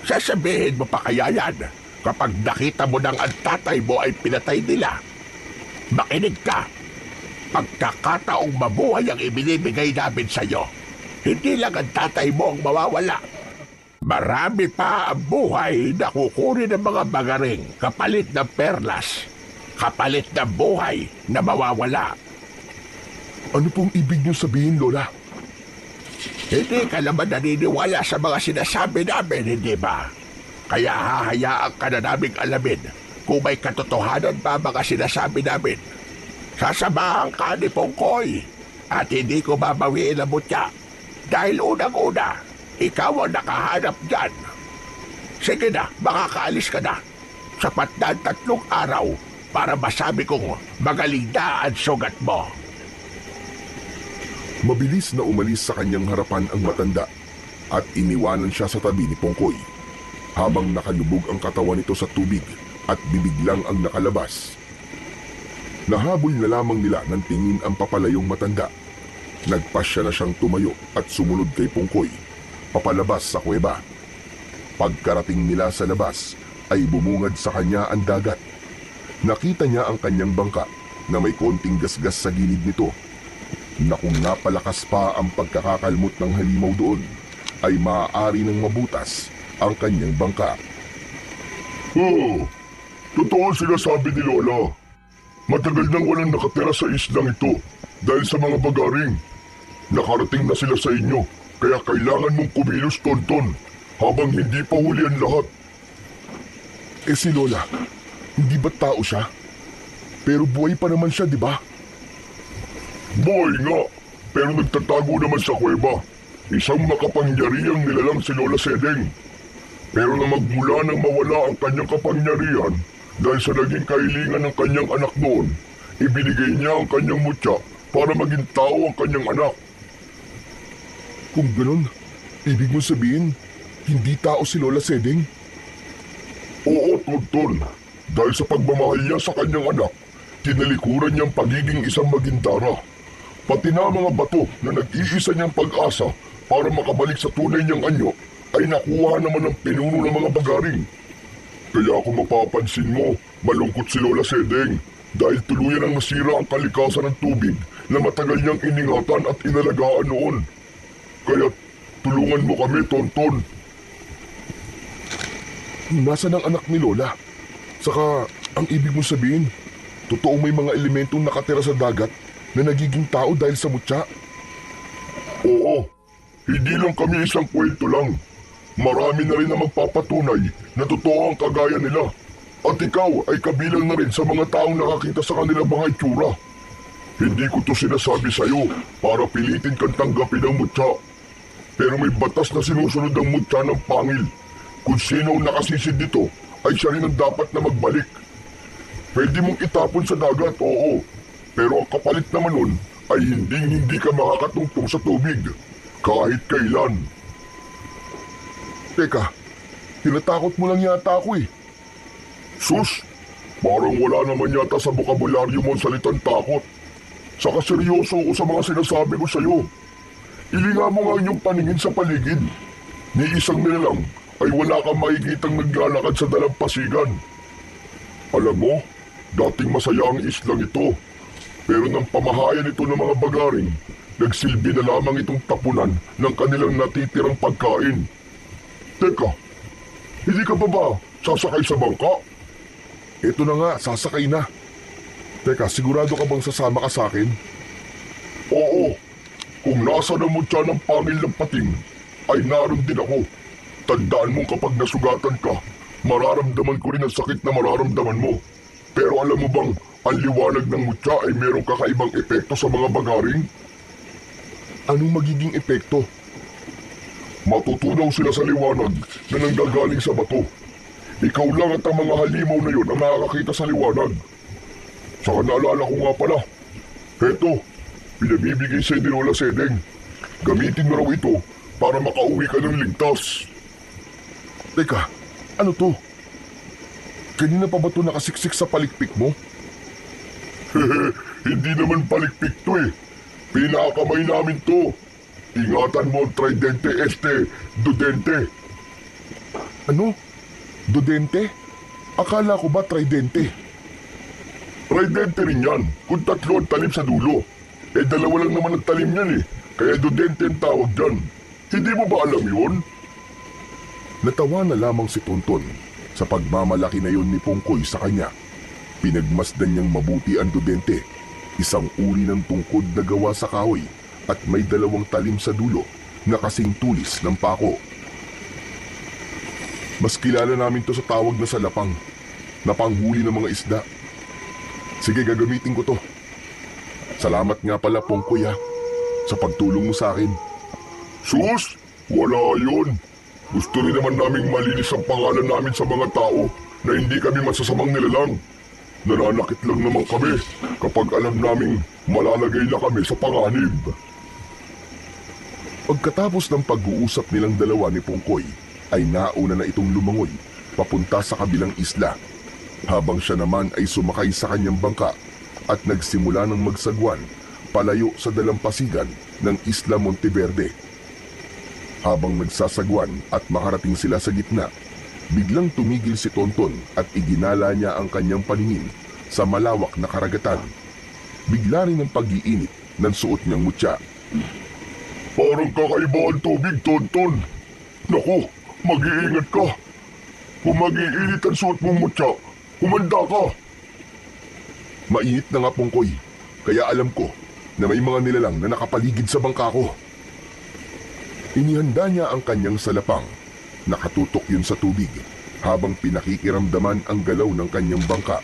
[SPEAKER 3] Sasabihin mo pa kaya yan kapag nakita mo nang ang tatay mo ay pinatay nila. Makinig ka. Pagkakataong mabuhay ang ibinibigay namin sa iyo. Hindi lang ang tatay mo ang mawawala. Marami pa ang buhay na kukunin ng mga bagaring kapalit ng perlas. Kapalit ng buhay na mawawala.
[SPEAKER 1] Ano pong ibig niyo sabihin, Lola?
[SPEAKER 3] Hindi ka naman naniniwala sa mga sinasabi namin, hindi ba? Kaya hahayaan ka na naming alamin kung may katotohanan ba mga sinasabi namin. Sasamahan ka ni Pongkoy at hindi ko babawiin ang mutya dahil unang-una, ikaw ang nakahanap dyan. Sige na, makakaalis ka na. Sapat na ang 3 araw para masabi kong magaling na ang sugat mo.
[SPEAKER 1] Mabilis na umalis sa kanyang harapan ang matanda at iniwanan siya sa tabi ni Pongkoy. Habang nakalubog ang katawan nito sa tubig at bibig lang ang nakalabas. Nahabol na lamang nila ng tingin ang papalayong matanda. Nagpasya na siyang tumayo at sumunod kay Pongkoy, papalabas sa kuweba. Pagkarating nila sa labas, ay bumungad sa kanya ang dagat. Nakita niya ang kanyang bangka na may konting gasgas sa gilid nito, na kung napalakas pa ang pagkakakalmot ng halimaw doon, ay maaari ng mabutas ang kanyang bangka.
[SPEAKER 2] Oh, totoo ang sinasabi ni Lola. Matagal nang walang nakatira sa islang ito dahil sa mga bagaring. Nakarating na sila sa inyo, kaya kailangan mong kumilos, Tonton, habang hindi pa huli ang lahat.
[SPEAKER 1] Eh si Lola, hindi ba tao siya? Pero buhay pa naman siya, di ba?
[SPEAKER 2] Boy nga, pero nagtatago naman sa kuweba. Isang makapangyarihang nilalang si Lola Sedeng. Pero na magmula nang mawala ang kanyang kapangyarihan dahil sa naging kahilingan ng kanyang anak noon, ibinigay niya ang kanyang mutya para maging tao ang kanyang anak.
[SPEAKER 1] Kung ganun, ibig mo sabihin, hindi tao si Lola Sedeng?
[SPEAKER 2] Oo, Tonton. Dahil sa pagmamahal niya sa kanyang anak, tinalikuran niyang pagiging isang magindara. Pati na mga bato na nag-iisa niyang pag-asa para makabalik sa tunay niyang anyo ay nakuha naman ng pinuno ng mga bagaring. Kaya kung mapapansin mo, malungkot si Lola Sedeng dahil tuluyan ang nasira ang kalikasan ng tubig na matagal niyang iningatan at inalagaan noon. Kaya tulungan mo kami, Tonton.
[SPEAKER 1] Nasaan ang anak ni Lola? Saka, ang ibig mo sabihin, totoo may mga elementong nakatira sa dagat na nagiging tao dahil sa mutya?
[SPEAKER 2] Oo, hindi lang kami isang kwento lang. Marami na rin na magpapatunay na totoo ang kagaya nila. At ikaw ay kabilang na rin sa mga taong nakakita sa kanilang mga itsura. Hindi ko to sinasabi sa'yo para pilitin kang tanggapin ang mutya. Pero may batas na sinusunod ang mutya ng pangil. Kung sino ang nakasisid dito, ay siya rin ang dapat na magbalik. Pwede mong itapon sa dagat, oo. Pero ang kapalit naman nun ay hindi ka makakatungtong sa tubig. Kahit kailan.
[SPEAKER 1] Teka, tinatakot mo lang yata ako eh.
[SPEAKER 2] Sus, parang wala naman yata sa bokabularyo mo ang salitang takot. Saka seryoso ako sa mga sinasabi ko sa'yo. Ilinga mo nga inyong paningin sa paligid. Ni isang nilalang ay wala kang makikitang naglalakad sa dalampasigan. Alam mo, dating masaya ang islang ito. Pero nang pamahayan ito ng mga bagaring, nagsilbi na lamang itong tapunan ng kanilang natitirang pagkain. Teka, hindi ka ba sasakay sa bangka?
[SPEAKER 1] Ito na nga, sasakay na. Teka, sigurado ka bang sasama ka sa akin?
[SPEAKER 2] Oo, kung nasa na mutya ng pangil ng pating, ay naroon din ako. Tandaan mong kapag nasugatan ka, mararamdaman ko rin ang sakit na mararamdaman mo. Pero alam mo bang, ang liwanag ng mutya ay merong kakaibang epekto sa mga bagaring?
[SPEAKER 1] Anong magiging epekto?
[SPEAKER 2] Matutunaw sila sa liwanag na nanggagaling sa bato. Ikaw lang at ang mga halimaw na yun ang nakakakita sa liwanag. Saka naalala ko nga pala, heto, pinabibigay sa ni Lola Sedeng. Gamitin mo raw ito para makauwi ka ng ligtas.
[SPEAKER 1] Teka, ano to? Kanina pa ba ito nakasiksik sa palikpik mo?
[SPEAKER 2] Hehe, hindi naman palikpik to eh. Pinakamay namin to. Ingatan mo ang tridente dudente.
[SPEAKER 1] Ano? Dudente? Akala ko ba tridente?
[SPEAKER 2] Tridente rin yan, kung 3 ang talim sa dulo. Eh 2 lang naman ang talim yan eh, kaya dudente ang tawag dyan. Hindi mo ba alam yun?
[SPEAKER 1] Natawa na lamang si Tonton sa pagmamalaki na yon ni Pongkoy sa kanya. Pinagmasdan niyang mabuti ang dudente, isang uri ng tungkod na gawa sa kahoy at may 2 talim sa dulo na kasing tulis ng pako. Mas kilala namin to sa tawag na salapang, na panghuli ng mga isda. Sige, gagamitin ko to. Salamat nga pala, Pongkoy ha, sa pagtulong mo sa akin.
[SPEAKER 2] Sus, wala yun. Gusto rin naman naming malinis ang pangalan namin sa mga tao na hindi kami masasamang nilalang. Nananakit lang naman kami kapag alam naming malalagay na kami sa panganib.
[SPEAKER 1] Pagkatapos ng pag-uusap nilang dalawa ni Pongkoy, ay nauna na itong lumangoy papunta sa kabilang isla, habang siya naman ay sumakay sa kanyang bangka at nagsimula ng magsagwan palayo sa dalampasigan ng Isla Monteverde. Habang nagsasagwan at makarating sila sa gitna, biglang tumigil si Tonton at iginala niya ang kanyang paningin sa malawak na karagatan. Bigla rin ang pag-iinit ng suot niyang mutya.
[SPEAKER 2] Parang kakaiba ang tubig, Tonton. Naku, mag-iingat ka. Kung mag-iinit ang suot mong mutya, humanda ka.
[SPEAKER 1] Mainit na nga, Pongkoy, kaya alam ko na may mga nilalang na nakapaligid sa bangka ko. Inihanda niya ang kanyang salapang. Nakatutok yun sa tubig habang pinakikiramdaman ang galaw ng kanyang bangka.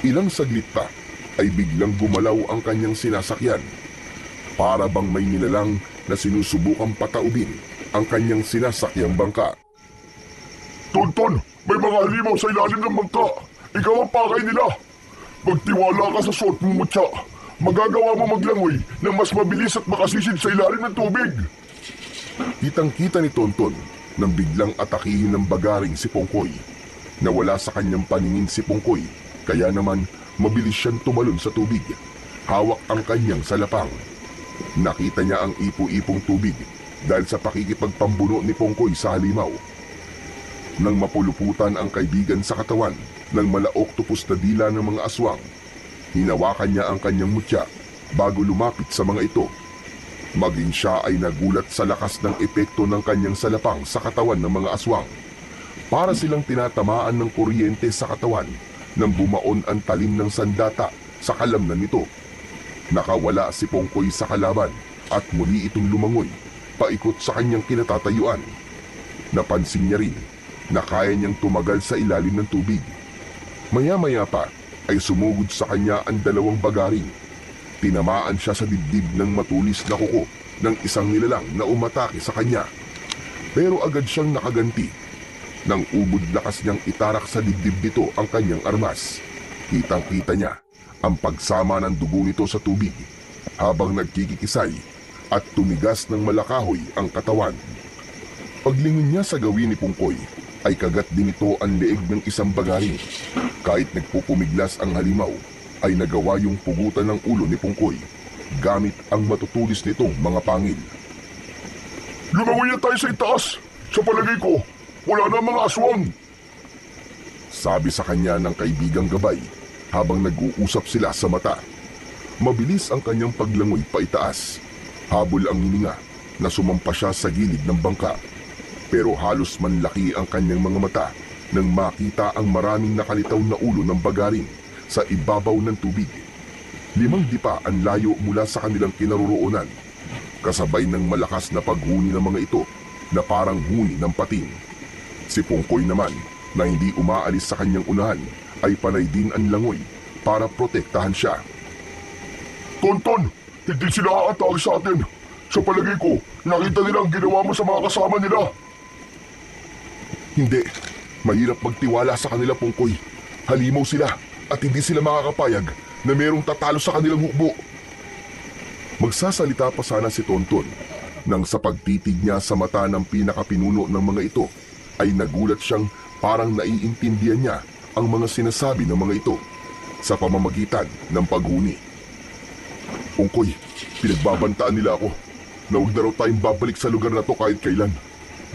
[SPEAKER 1] Ilang saglit pa ay biglang gumalaw ang kanyang sinasakyan. Para bang may nilalang na sinusubukang pataubin ang kanyang sinasakyang bangka.
[SPEAKER 2] Tonton, may mga halimaw sa ilalim ng bangka. Ikaw ang pakay nila. Magtiwala ka sa suot mong mutya. Magagawa mo maglangoy ng mas mabilis at makasisid sa ilalim ng tubig.
[SPEAKER 1] Kitang-kita ni Tonton nang biglang atakihin ng bagaring si Pongkoy. Nawala sa kanyang paningin si Pongkoy, kaya naman mabilis siyang tumalon sa tubig. Hawak ang kanyang salapang. Nakita niya ang ipo-ipong tubig dahil sa pakikipagpambuno ni Pongkoy sa halimaw. Nang mapuluputan ang kaibigan sa katawan ng mala-octopus na dila ng mga aswang, hinawakan niya ang kanyang mutya bago lumapit sa mga ito. Maging siya ay nagulat sa lakas ng epekto ng kanyang salapang sa katawan ng mga aswang. Para silang tinatamaan ng kuryente sa katawan nang bumaon ang talim ng sandata sa kalamnan nito. Nakawala si Pongkoy sa kalaban at muli itong lumangoy paikot sa kanyang kinatatayuan. Napansin niya rin na kaya niyang tumagal sa ilalim ng tubig. Maya-maya pa ay sumugod sa kanya ang dalawang bagaring. Tinamaan siya sa dibdib ng matulis na kuko ng isang nilalang na umatake sa kanya. Pero agad siyang nakaganti. Nang ubod lakas niyang itarak sa dibdib nito ang kanyang armas. Kitang-kita niya ang pagsama ng dugo nito sa tubig habang nagkikikisay at tumigas ng malakahoy ang katawan. Paglingon niya sa gawin ni Pongkoy ay kagat din ito ang leeg ng isang bagaring. Kahit nagpupumiglas ang halimaw, ay nagawa yung pugutan ng ulo ni Pongkoy gamit ang matutulis nitong mga pangil.
[SPEAKER 2] Lumangoy na tayo sa itaas. Sa palagay ko, wala na mga aswang.
[SPEAKER 1] Sabi sa kanya ng kaibigang gabay habang nag-uusap sila sa mata. Mabilis ang kanyang paglangoy paitaas. Habol ang hininga na sumampa siya sa gilid ng bangka. Pero halos manlaki ang kanyang mga mata nang makita ang maraming nakalitaw na ulo ng bagaring sa ibabaw ng tubig. 5 dipa ang layo mula sa kanilang kinaroroonan, kasabay ng malakas na paghuni ng mga ito na parang huni ng pating. Si Pongkoy naman, na hindi umaalis sa kanyang unahan, ay panay din ang langoy para protektahan siya.
[SPEAKER 2] Tonton, hindi sila aatake sa atin. Sa palagay ko, nakita nila ang ginawa mo sa mga kasama nila.
[SPEAKER 1] Hindi. Mahirap magtiwala sa kanila, Pongkoy. Halimaw sila at hindi sila makakapayag na merong tatalo sa kanilang hukbo. Magsasalita pa sana si Tonton nang sa pagtitig niya sa mata ng pinakapinuno ng mga ito ay nagulat siyang parang naiintindihan niya ang mga sinasabi ng mga ito sa pamamagitan ng paghuni. Pongkoy, pinagbabantaan nila ako na huwag na raw tayong babalik sa lugar na to kahit kailan.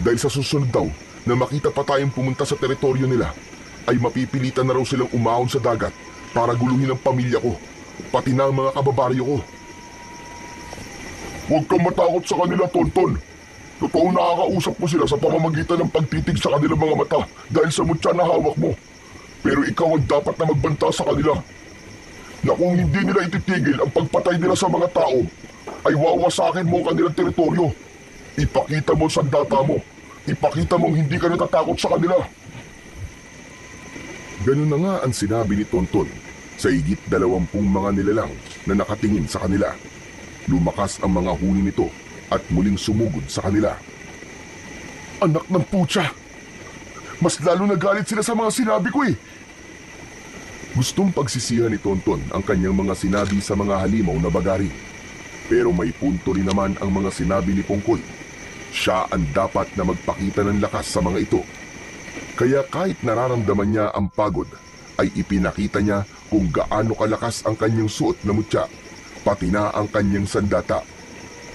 [SPEAKER 1] Dahil sa susunod daw na makita pa tayong pumunta sa teritoryo nila, ay mapipilitan na raw silang umahon sa dagat para guluhin ang pamilya ko, pati na ang mga kababaryo ko.
[SPEAKER 2] Huwag kang matakot sa kanila, Tonton. Totoong nakakausap mo sila sa pamamagitan ng pagtitig sa kanilang mga mata dahil sa mutya na hawak mo. Pero ikaw ang dapat na magbanta sa kanila. Na kung hindi nila ititigil ang pagpatay nila sa mga tao, ay wawasakin mo ang kanilang teritoryo. Ipakita mo sa data mo Ipakita mong hindi ka natatakot sa kanila.
[SPEAKER 1] Ganun na nga ang sinabi ni Tonton sa higit 20 mga nilalang na nakatingin sa kanila. Lumakas ang mga huni nito at muling sumugod sa kanila.
[SPEAKER 2] Anak ng putya! Mas lalo nagalit sila sa mga sinabi ko eh.
[SPEAKER 1] Gustong pagsisihan ni Tonton ang kanyang mga sinabi sa mga halimaw na bagari. Pero may punto rin naman ang mga sinabi ni Pongkoy. Siya ang dapat na magpakita ng lakas sa mga ito. Kaya kahit nararamdaman niya ang pagod, ay ipinakita niya kung gaano kalakas ang kanyang suot na mutya, pati na ang kanyang sandata.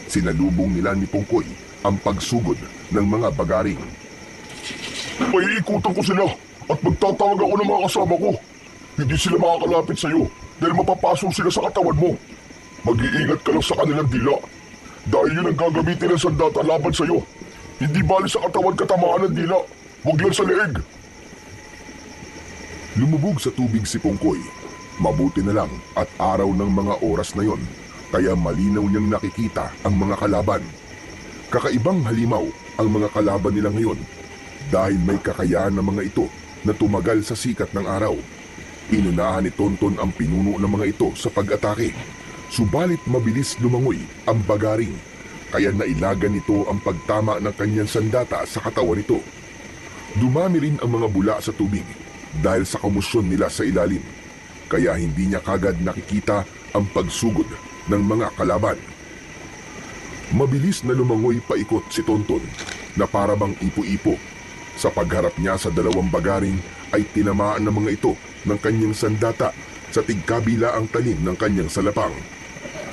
[SPEAKER 1] Sinalubong nila ni Pongkoy ang pagsugod ng mga bagaring.
[SPEAKER 2] Paiikutan ko sila at magtatawag ako ng mga kasama ko. Hindi sila makakalapit sa iyo dahil mapapasok sila sa katawan mo. Mag-iingat ka lang sa kanilang dila. Dahil yun ang gagamitin ng sandata laban sa iyo. Hindi bali sa katawan katamaan ng dila. Huwag lang sa leeg.
[SPEAKER 1] Lumubog sa tubig si Pongkoy. Mabuti na lang at araw ng mga oras na yon, kaya malinaw niyang nakikita ang mga kalaban. Kakaibang halimaw ang mga kalaban nila ngayon dahil may kakayahan ng mga ito na tumagal sa sikat ng araw. Inunahan ni Tonton ang pinuno ng mga ito sa pag-atake. Subalit mabilis lumangoy ang bagaring, kaya nailagan nito ang pagtama ng kanyang sandata sa katawan nito. Dumami rin ang mga bula sa tubig dahil sa komosyon nila sa ilalim, kaya hindi niya kagad nakikita ang pagsugod ng mga kalaban. Mabilis na lumangoy paikot si Tonton na para bang ipo-ipo. Sa pagharap niya sa dalawang bagaring ay tinamaan ng mga ito ng kanyang sandata sa tigkabila ang talim ng kanyang salapang.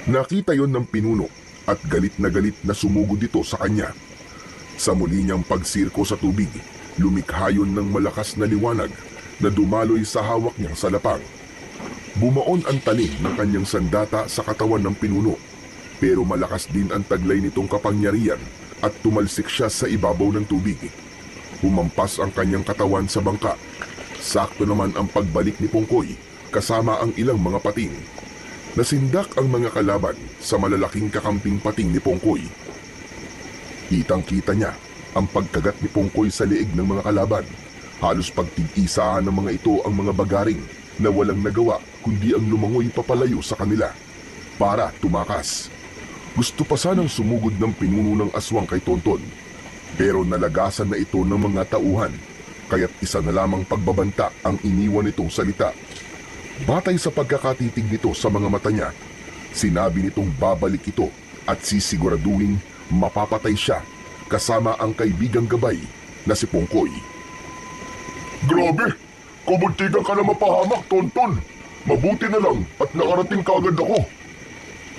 [SPEAKER 1] Nakita yon ng pinuno at galit na sumugod ito sa kanya. Sa muli niyang pagsirko sa tubig, lumikha yon ng malakas na liwanag na dumaloy sa hawak niyang salapang. Bumaon ang talim ng kanyang sandata sa katawan ng pinuno, pero malakas din ang taglay nitong kapangyarihan at tumalsik siya sa ibabaw ng tubig. Humampas ang kanyang katawan sa bangka. Sakto naman ang pagbalik ni Pongkoy kasama ang ilang mga pating. Nasindak ang mga kalaban sa malalaking kakamping pating ni Pongkoy. Kitang-kita niya ang pagkagat ni Pongkoy sa leeg ng mga kalaban. Halos pagtig-isahan ng mga ito ang mga bagaring na walang nagawa kundi ang lumangoy papalayo sa kanila para tumakas. Gusto pa sanang sumugod ng pinuno ng aswang kay Tonton, pero nalagasan na ito ng mga tauhan, kaya't isa na lamang pagbabanta ang iniwan nitong salita. Batay sa pagkakatitig nito sa mga mata niya, sinabi nitong babalik ito at sisiguraduhin mapapatay siya kasama ang kaibigang gabay na si Pongkoy.
[SPEAKER 2] Grabe! Kumuntikan ka na mapahamak, Tonton. Mabuti na lang at nakarating ka agad ako.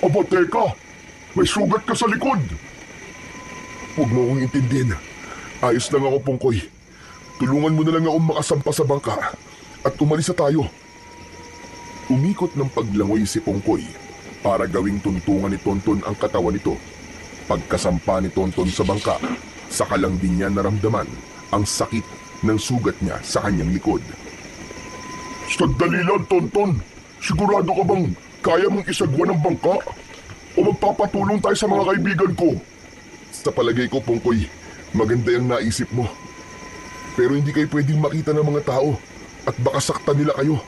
[SPEAKER 2] Aba, teka! May sugat ka sa likod!
[SPEAKER 1] Huwag mo akong intindihin. Ayos lang ako, Pongkoy. Tulungan mo na lang akong makasampa sa bangka at umalis na tayo. Umikot ng paglangoy si Pongkoy para gawing tuntungan ni Tonton ang katawan nito. Pagkasampa ni Tonton sa bangka, saka lang din niya naramdaman ang sakit ng sugat niya sa kanyang likod.
[SPEAKER 2] Sandali lang, Tonton. Sigurado ka bang kaya mong isagwa ng bangka? O magpapatulong tayo sa mga kaibigan ko?
[SPEAKER 1] Sa palagay ko, Pongkoy, maganda yung naisip mo. Pero hindi kayo pwedeng makita ng mga tao at baka saktan nila kayo.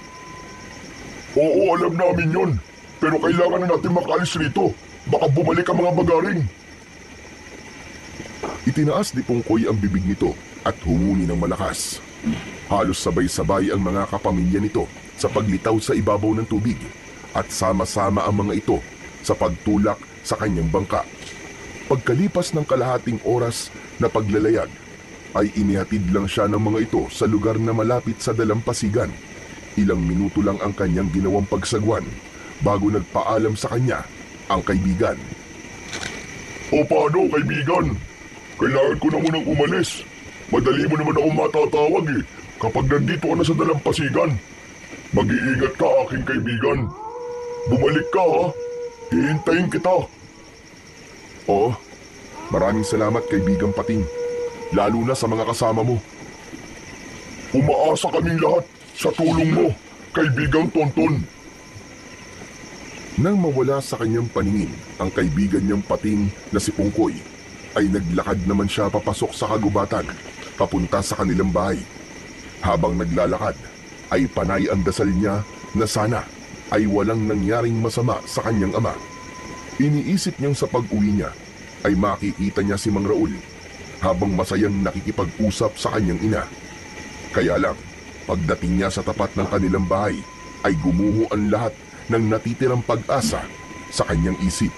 [SPEAKER 2] Oo, alam namin yon. Pero kailangan na natin makalis rito. Baka bumalik ang mga bagaring.
[SPEAKER 1] Itinaas ni Pongkoy ang bibig nito at humuni ng malakas. Halos sabay-sabay ang mga kapamilya nito sa paglitaw sa ibabaw ng tubig at sama-sama ang mga ito sa pagtulak sa kanyang bangka. Pagkalipas ng kalahating oras na paglalayag, ay inihatid lang siya ng mga ito sa lugar na malapit sa dalampasigan. Ilang minuto lang ang kanyang ginawang pagsagwan bago nagpaalam sa kanya ang kaibigan.
[SPEAKER 2] O paano, kaibigan? Kailangan ko na munang umalis. Madali mo naman ako matatawag eh kapag nandito ka na sa dalampasigan. Mag-iingat ka, aking kaibigan. Bumalik ka, ha? Hihintayin kita.
[SPEAKER 1] Oo, maraming salamat, kaibigang Pating. Lalo na sa mga kasama mo.
[SPEAKER 2] Umaasa kaming lahat sa tulong mo, kaibigang Tonton.
[SPEAKER 1] Nang mawala sa kanyang paningin ang kaibigan niyang Pating na si Pongkoy, ay naglakad naman siya papasok sa kagubatan, papunta sa kanilang bahay. Habang naglalakad, ay panay ang dasal niya na sana ay walang nangyaring masama sa kanyang ama. Iniisip niyang sa pag-uwi niya ay makikita niya si Mang Raul habang masayang nakikipag-usap sa kanyang ina. Kaya lang, pagdating niya sa tapat ng kanilang bahay, ay gumuho ang lahat ng natitirang pag-asa sa kanyang isip.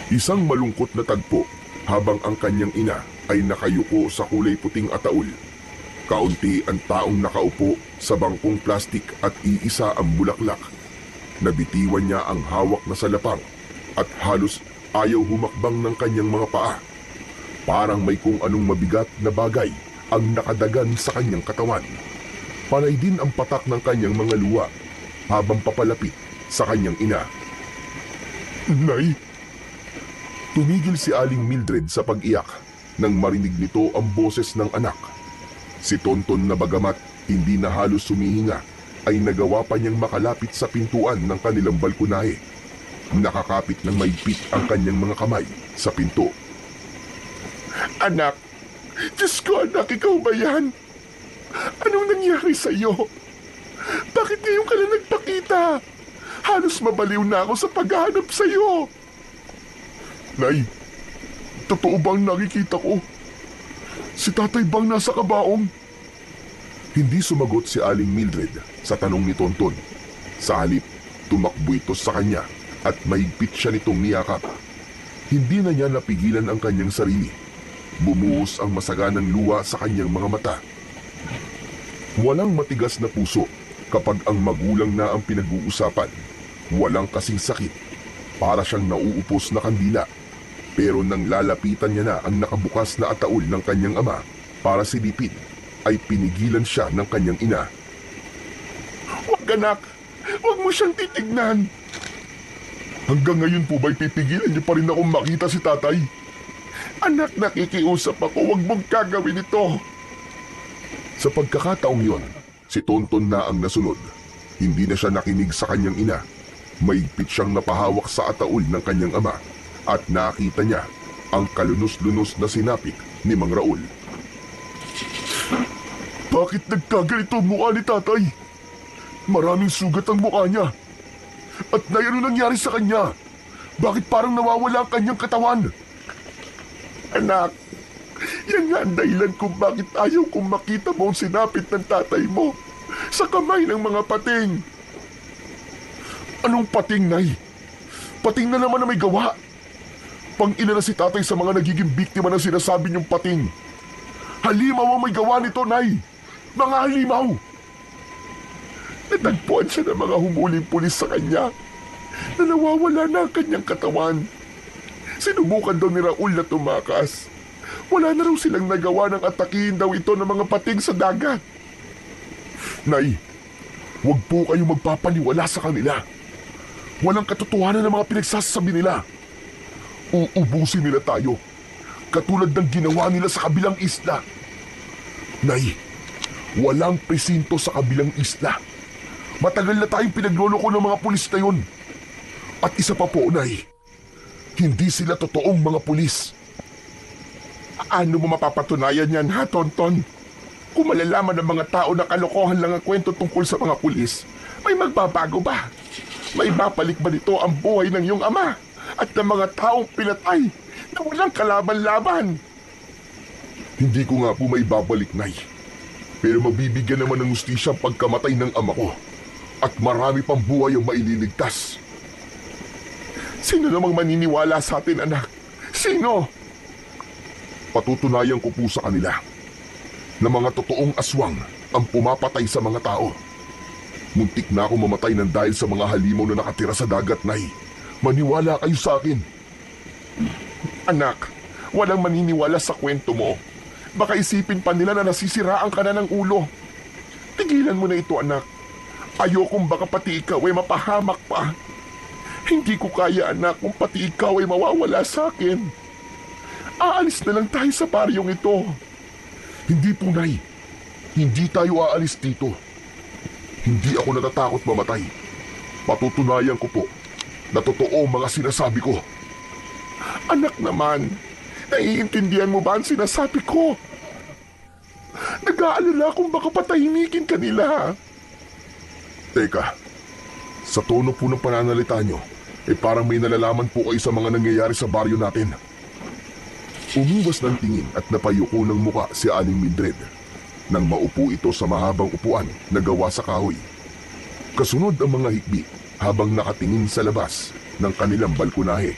[SPEAKER 1] Isang malungkot na tagpo habang ang kanyang ina ay nakayuko sa kulay puting ataul. Kaunti ang taong nakaupo sa bangkong plastik at iisa ang bulaklak. Nabitiwan niya ang hawak na salapang at halos ayaw humakbang ng kanyang mga paa. Parang may kung anong mabigat na bagay ang nakadagan sa kanyang katawan. Panay din ang patak ng kanyang mga luha habang papalapit sa kanyang ina. Nay! Tumigil si Aling Mildred sa pag-iyak nang marinig nito ang boses ng anak. Si Tonton na bagamat hindi na halos sumihinga ay nagawa pa niyang makalapit sa pintuan ng kanilang balkonahe. Nakakapit ng maigpit ang kanyang mga kamay sa pinto. Anak! Diyos ko anak, ikaw ba yan? Anong nangyari sa iyo? Bakit ngayon ka lang nagpakita? Halos mabaliw na ako sa paghahanap sa iyo. Nay, totoo bang nakikita ko? Si tatay bang nasa kabaong? Hindi sumagot si Aling Mildred sa tanong ni Tonton. Sa halip, tumakbo ito sa kanya at mahigpit siya nitong niyakap. Hindi na niya napigilan ang kanyang sarili. Bumuhos ang masaganang luha sa kanyang mga mata. Walang matigas na puso kapag ang magulang na ang pinag-uusapan. Walang kasing sakit. Para siyang nauupos na kandila. Pero nang lalapitan niya na ang nakabukas na ataul ng kanyang ama para silipin, ay pinigilan siya ng kanyang ina. Huwag anak! Huwag mo siyang titignan! Hanggang ngayon po ba'y pipigilan niyo pa rin akong makita si tatay? Anak, nakikiusap ako, huwag mong gagawin ito! Sa pagkakataong yon, si Tonton na ang nasunod. Hindi na siya nakinig sa kanyang ina. Maigpit siyang napahawak sa ataul ng kanyang ama. At nakita niya ang kalunos-lunos na sinapit ni Mang Raul. Bakit nagkaganito ang mukha ni tatay? Maraming sugat ang mukha niya. At na ano nangyari sa kanya? Bakit parang nawawala ang kanyang katawan? Anak, yan nga ang dahilan kung bakit ayaw kong makita mo ang sinapit ng tatay mo sa kamay ng mga pating. Anong pating, Nay? Pating na naman na may gawa. Pang-ina na si tatay sa mga nagiging biktima ng sinasabi niyong pating. Halimaw ang may gawa nito, Nay! Mga halimaw! Natagpuan siya ng mga humuling pulis sa kanya na nawawala na ang kanyang katawan. Sinubukan daw ni Raul na tumakas. Wala na raw silang nagawa ng atakihin daw ito ng mga pating sa dagat. Nay, huwag po kayong magpapaniwala sa kanila. Walang katotohanan ng mga pinagsasabi nila. Uubusin nila tayo, katulad ng ginawa nila sa kabilang isla. Nay, walang presinto sa kabilang isla. Matagal na tayong pinagloloko ng mga pulis na yun. At isa pa po, Nay, hindi sila totoong mga pulis. Ano mo mapapatunayan yan, ha, Tonton? Kung malalaman ng mga tao na kalokohan lang ang kwento tungkol sa mga pulis, may magbabago ba? May babalik ba nito ang buhay ng iyong ama? At ng mga taong pinatay na walang kalaban-laban? Hindi ko nga po may babalik, Nay. Pero mabibigyan naman ng hustisya ang pagkamatay ng ama ko. At marami pang buhay ang maililigtas. Sino namang maniniwala sa atin, anak? Sino? Patutunayan ko po sa kanila na mga totoong aswang ang pumapatay sa mga tao. Muntik na ako mamatay ng dahil sa mga halimaw na nakatira sa dagat, Nay. Maniwala kayo sa akin. Anak, walang maniniwala sa kwento mo. Baka isipin pa nila na nasisiraan ka na ng ulo. Tigilan mo na ito, anak. Ayokong baka pati ikaw ay mapahamak pa. Hindi ko kaya, anak, kung pati ikaw ay mawawala sa akin. Aalis na lang tayo sa baryong ito. Hindi po, Nay. Hindi tayo aalis dito. Hindi ako natatakot mamatay. Patutunayan ko po na totoo ang mga sinasabi ko. Anak naman, Naiintindihan mo ba ang sinasabi ko? Nag-aalala kung baka patahimikin ka nila. Teka, sa tono po ng pananalita nyo, parang may nalalaman po kayo sa mga nangyayari sa baryo natin. Umiwas ng tingin at napayuko ng muka si Aling Mildred nang maupo ito sa mahabang upuan na gawa sa kahoy. Kasunod ang mga hikbi habang nakatingin sa labas ng kanilang balkonahe.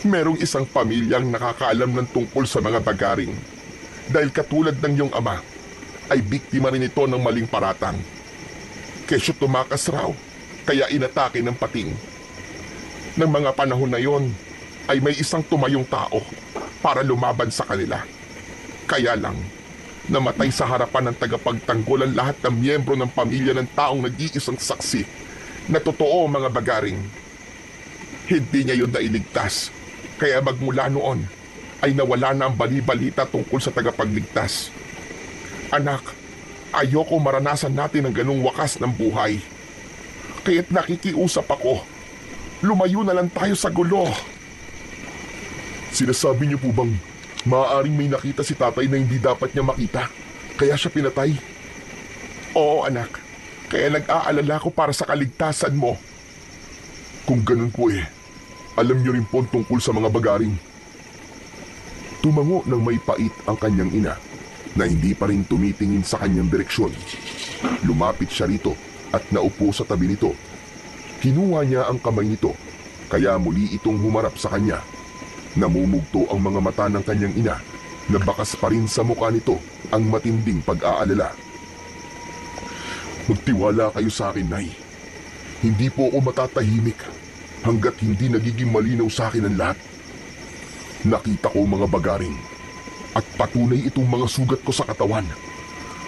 [SPEAKER 1] Merong isang pamilyang nakakaalam ng tungkol sa mga bagaring. Dahil katulad ng iyong ama, ay biktima rin ito ng maling paratang. Kesyo tumakas raw, kaya inatake ng pating. Nang mga panahon na yon, ay may isang tumayong tao para lumaban sa kanila. Kaya lang, namatay sa harapan ng tagapagtanggol ang lahat ng miyembro ng pamilya ng taong nag-iisang saksi na totoo ang mga bagaring. Hindi niya yun nailigtas, kaya magmula noon ay nawala na ang bali-balita tungkol sa tagapagligtas. Anak, ayoko maranasan natin ang ganung wakas ng buhay. Kaya't nakikiusap ako, lumayo na lang tayo sa gulo. Sinasabi niyo po bang maaaring may nakita si tatay na hindi dapat niya makita, kaya siya pinatay? Oo anak, kaya nag-aalala ko para sa kaligtasan mo. Kung ganun po alam niyo rin po tungkol sa mga bagaring. Tumango ng may pait ang kanyang ina na hindi pa rin tumitingin sa kanyang direksyon. Lumapit siya rito at naupo sa tabi nito. Kinuha niya ang kamay nito kaya muli itong humarap sa kanya. Namumugto ang mga mata ng kanyang ina na bakas pa rin sa mukha nito ang matinding pag-aalala. Magtiwala kayo sa akin, Nay. Hindi po ako matatahimik hanggat hindi nagiging malinaw sa akin ang lahat. Nakita ko mga bagaring at patunay itong mga sugat ko sa katawan.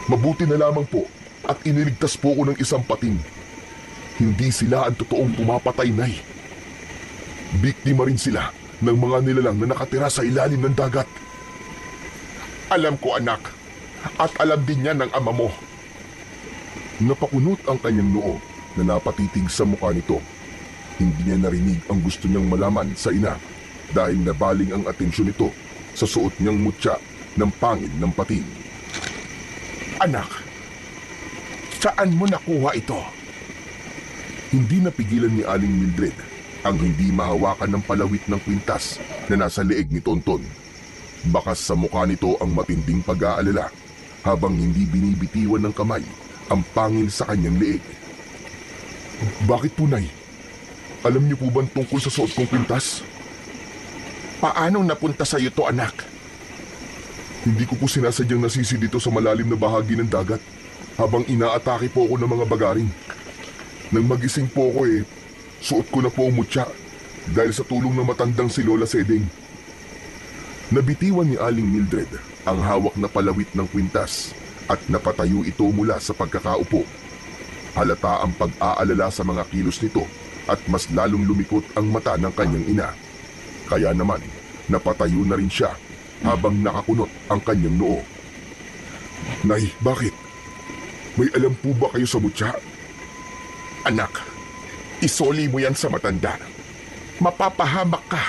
[SPEAKER 1] Mabuti na lamang po at iniligtas po ko ng isang pating. Hindi sila ang totoong pumapatay, Nay. Biktima rin sila ng mga nilalang na nakatira sa ilalim ng dagat. Alam ko anak, at alam din yan ng ama mo. Napakunot ang kanyang noo na napatitig sa mukha nito. Hindi niya narinig ang gusto niyang malaman sa ina dahil nabaling ang atensyon nito sa suot niyang mutya ng pangil ng pating. Anak, saan mo nakuha ito? Hindi napigilan ni Aling Mildred ang hindi mahawakan ng palawit ng kwintas na nasa leeg ni Tonton. Bakas sa mukha nito ang matinding pag-aalala habang hindi binibitiwan ng kamay ang pangil sa kanyang leeg. Bakit po, Nay? Alam niyo po ba tungkol sa suot kong kwintas? Paanong napunta sa iyo to, anak? Hindi ko po sinasadyang nasisi dito sa malalim na bahagi ng dagat habang inaatake po ako ng mga bagaring. Nang magising po ako suot ko na po ang mutya dahil sa tulong ng matandang si Lola Seding. Nabitiwan ni Aling Mildred ang hawak na palawit ng kwintas at napatayo ito mula sa pagkakaupo. Halata ang pag-aalala sa mga kilos nito at mas lalong lumikot ang mata ng kanyang ina. Kaya naman, napatayo na rin siya habang nakakunot ang kanyang noo. Nay, bakit? May alam po ba kayo sa mutya? Anak, isoli mo yan sa matanda. Mapapahamak ka.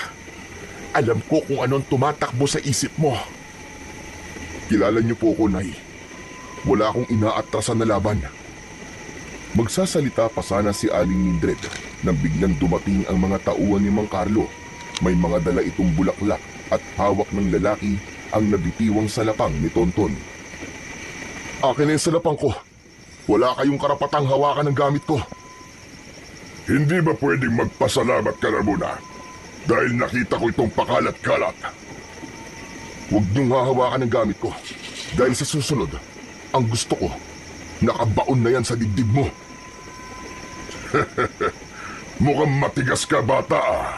[SPEAKER 1] Alam ko kung anong tumatakbo sa isip mo. Kilala niyo po ako, Nay. Wala akong inaatrasan na laban. Magsasalita pa sana si Aling Mildred nang biglang dumating ang mga tauhan ni Mang Carlo. May mga dala itong bulaklak at hawak ng lalaki ang nabitiwang salapang ni Tonton. Akin na yung salapang ko. Wala kayong karapatang hawakan ng gamit ko.
[SPEAKER 2] Hindi ba pwedeng magpasalamat ka na muna? Dahil nakita ko itong pakalat-kalat.
[SPEAKER 1] Huwag niyong hahawakan ng gamit ko. Dahil sa susunod, ang gusto ko, nakabaon na yan sa dibdib mo.
[SPEAKER 2] Mukhang matigas ka, bata ah.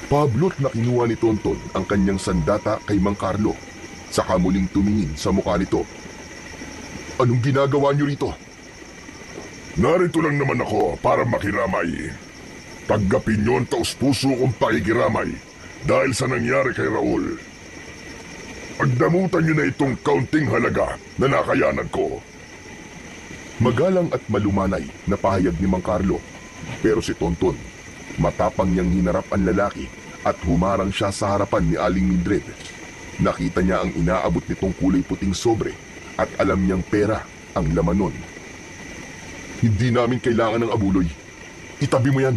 [SPEAKER 1] Pablot na kinuha ni Tonton ang kanyang sandata kay Mang Carlo, saka muling tumingin sa mukha nito. Anong ginagawa niyo rito?
[SPEAKER 2] Narito lang naman ako para makiramay. Tanggapin niyo ang taus-puso kong pakikiramay dahil sa nangyari kay Raul. Pagdamutan niyo na itong kaunting halaga na nakayanan ko.
[SPEAKER 1] Magalang at malumanay na pahayag ni Mang Carlo, pero si Tonton, matapang niyang hinarap ang lalaki at humarang siya sa harapan ni Aling Mildred. Nakita niya ang inaabot nitong kulay puting sobre at alam niyang pera ang laman nun. Hindi namin kailangan ng abuloy. Itabi mo yan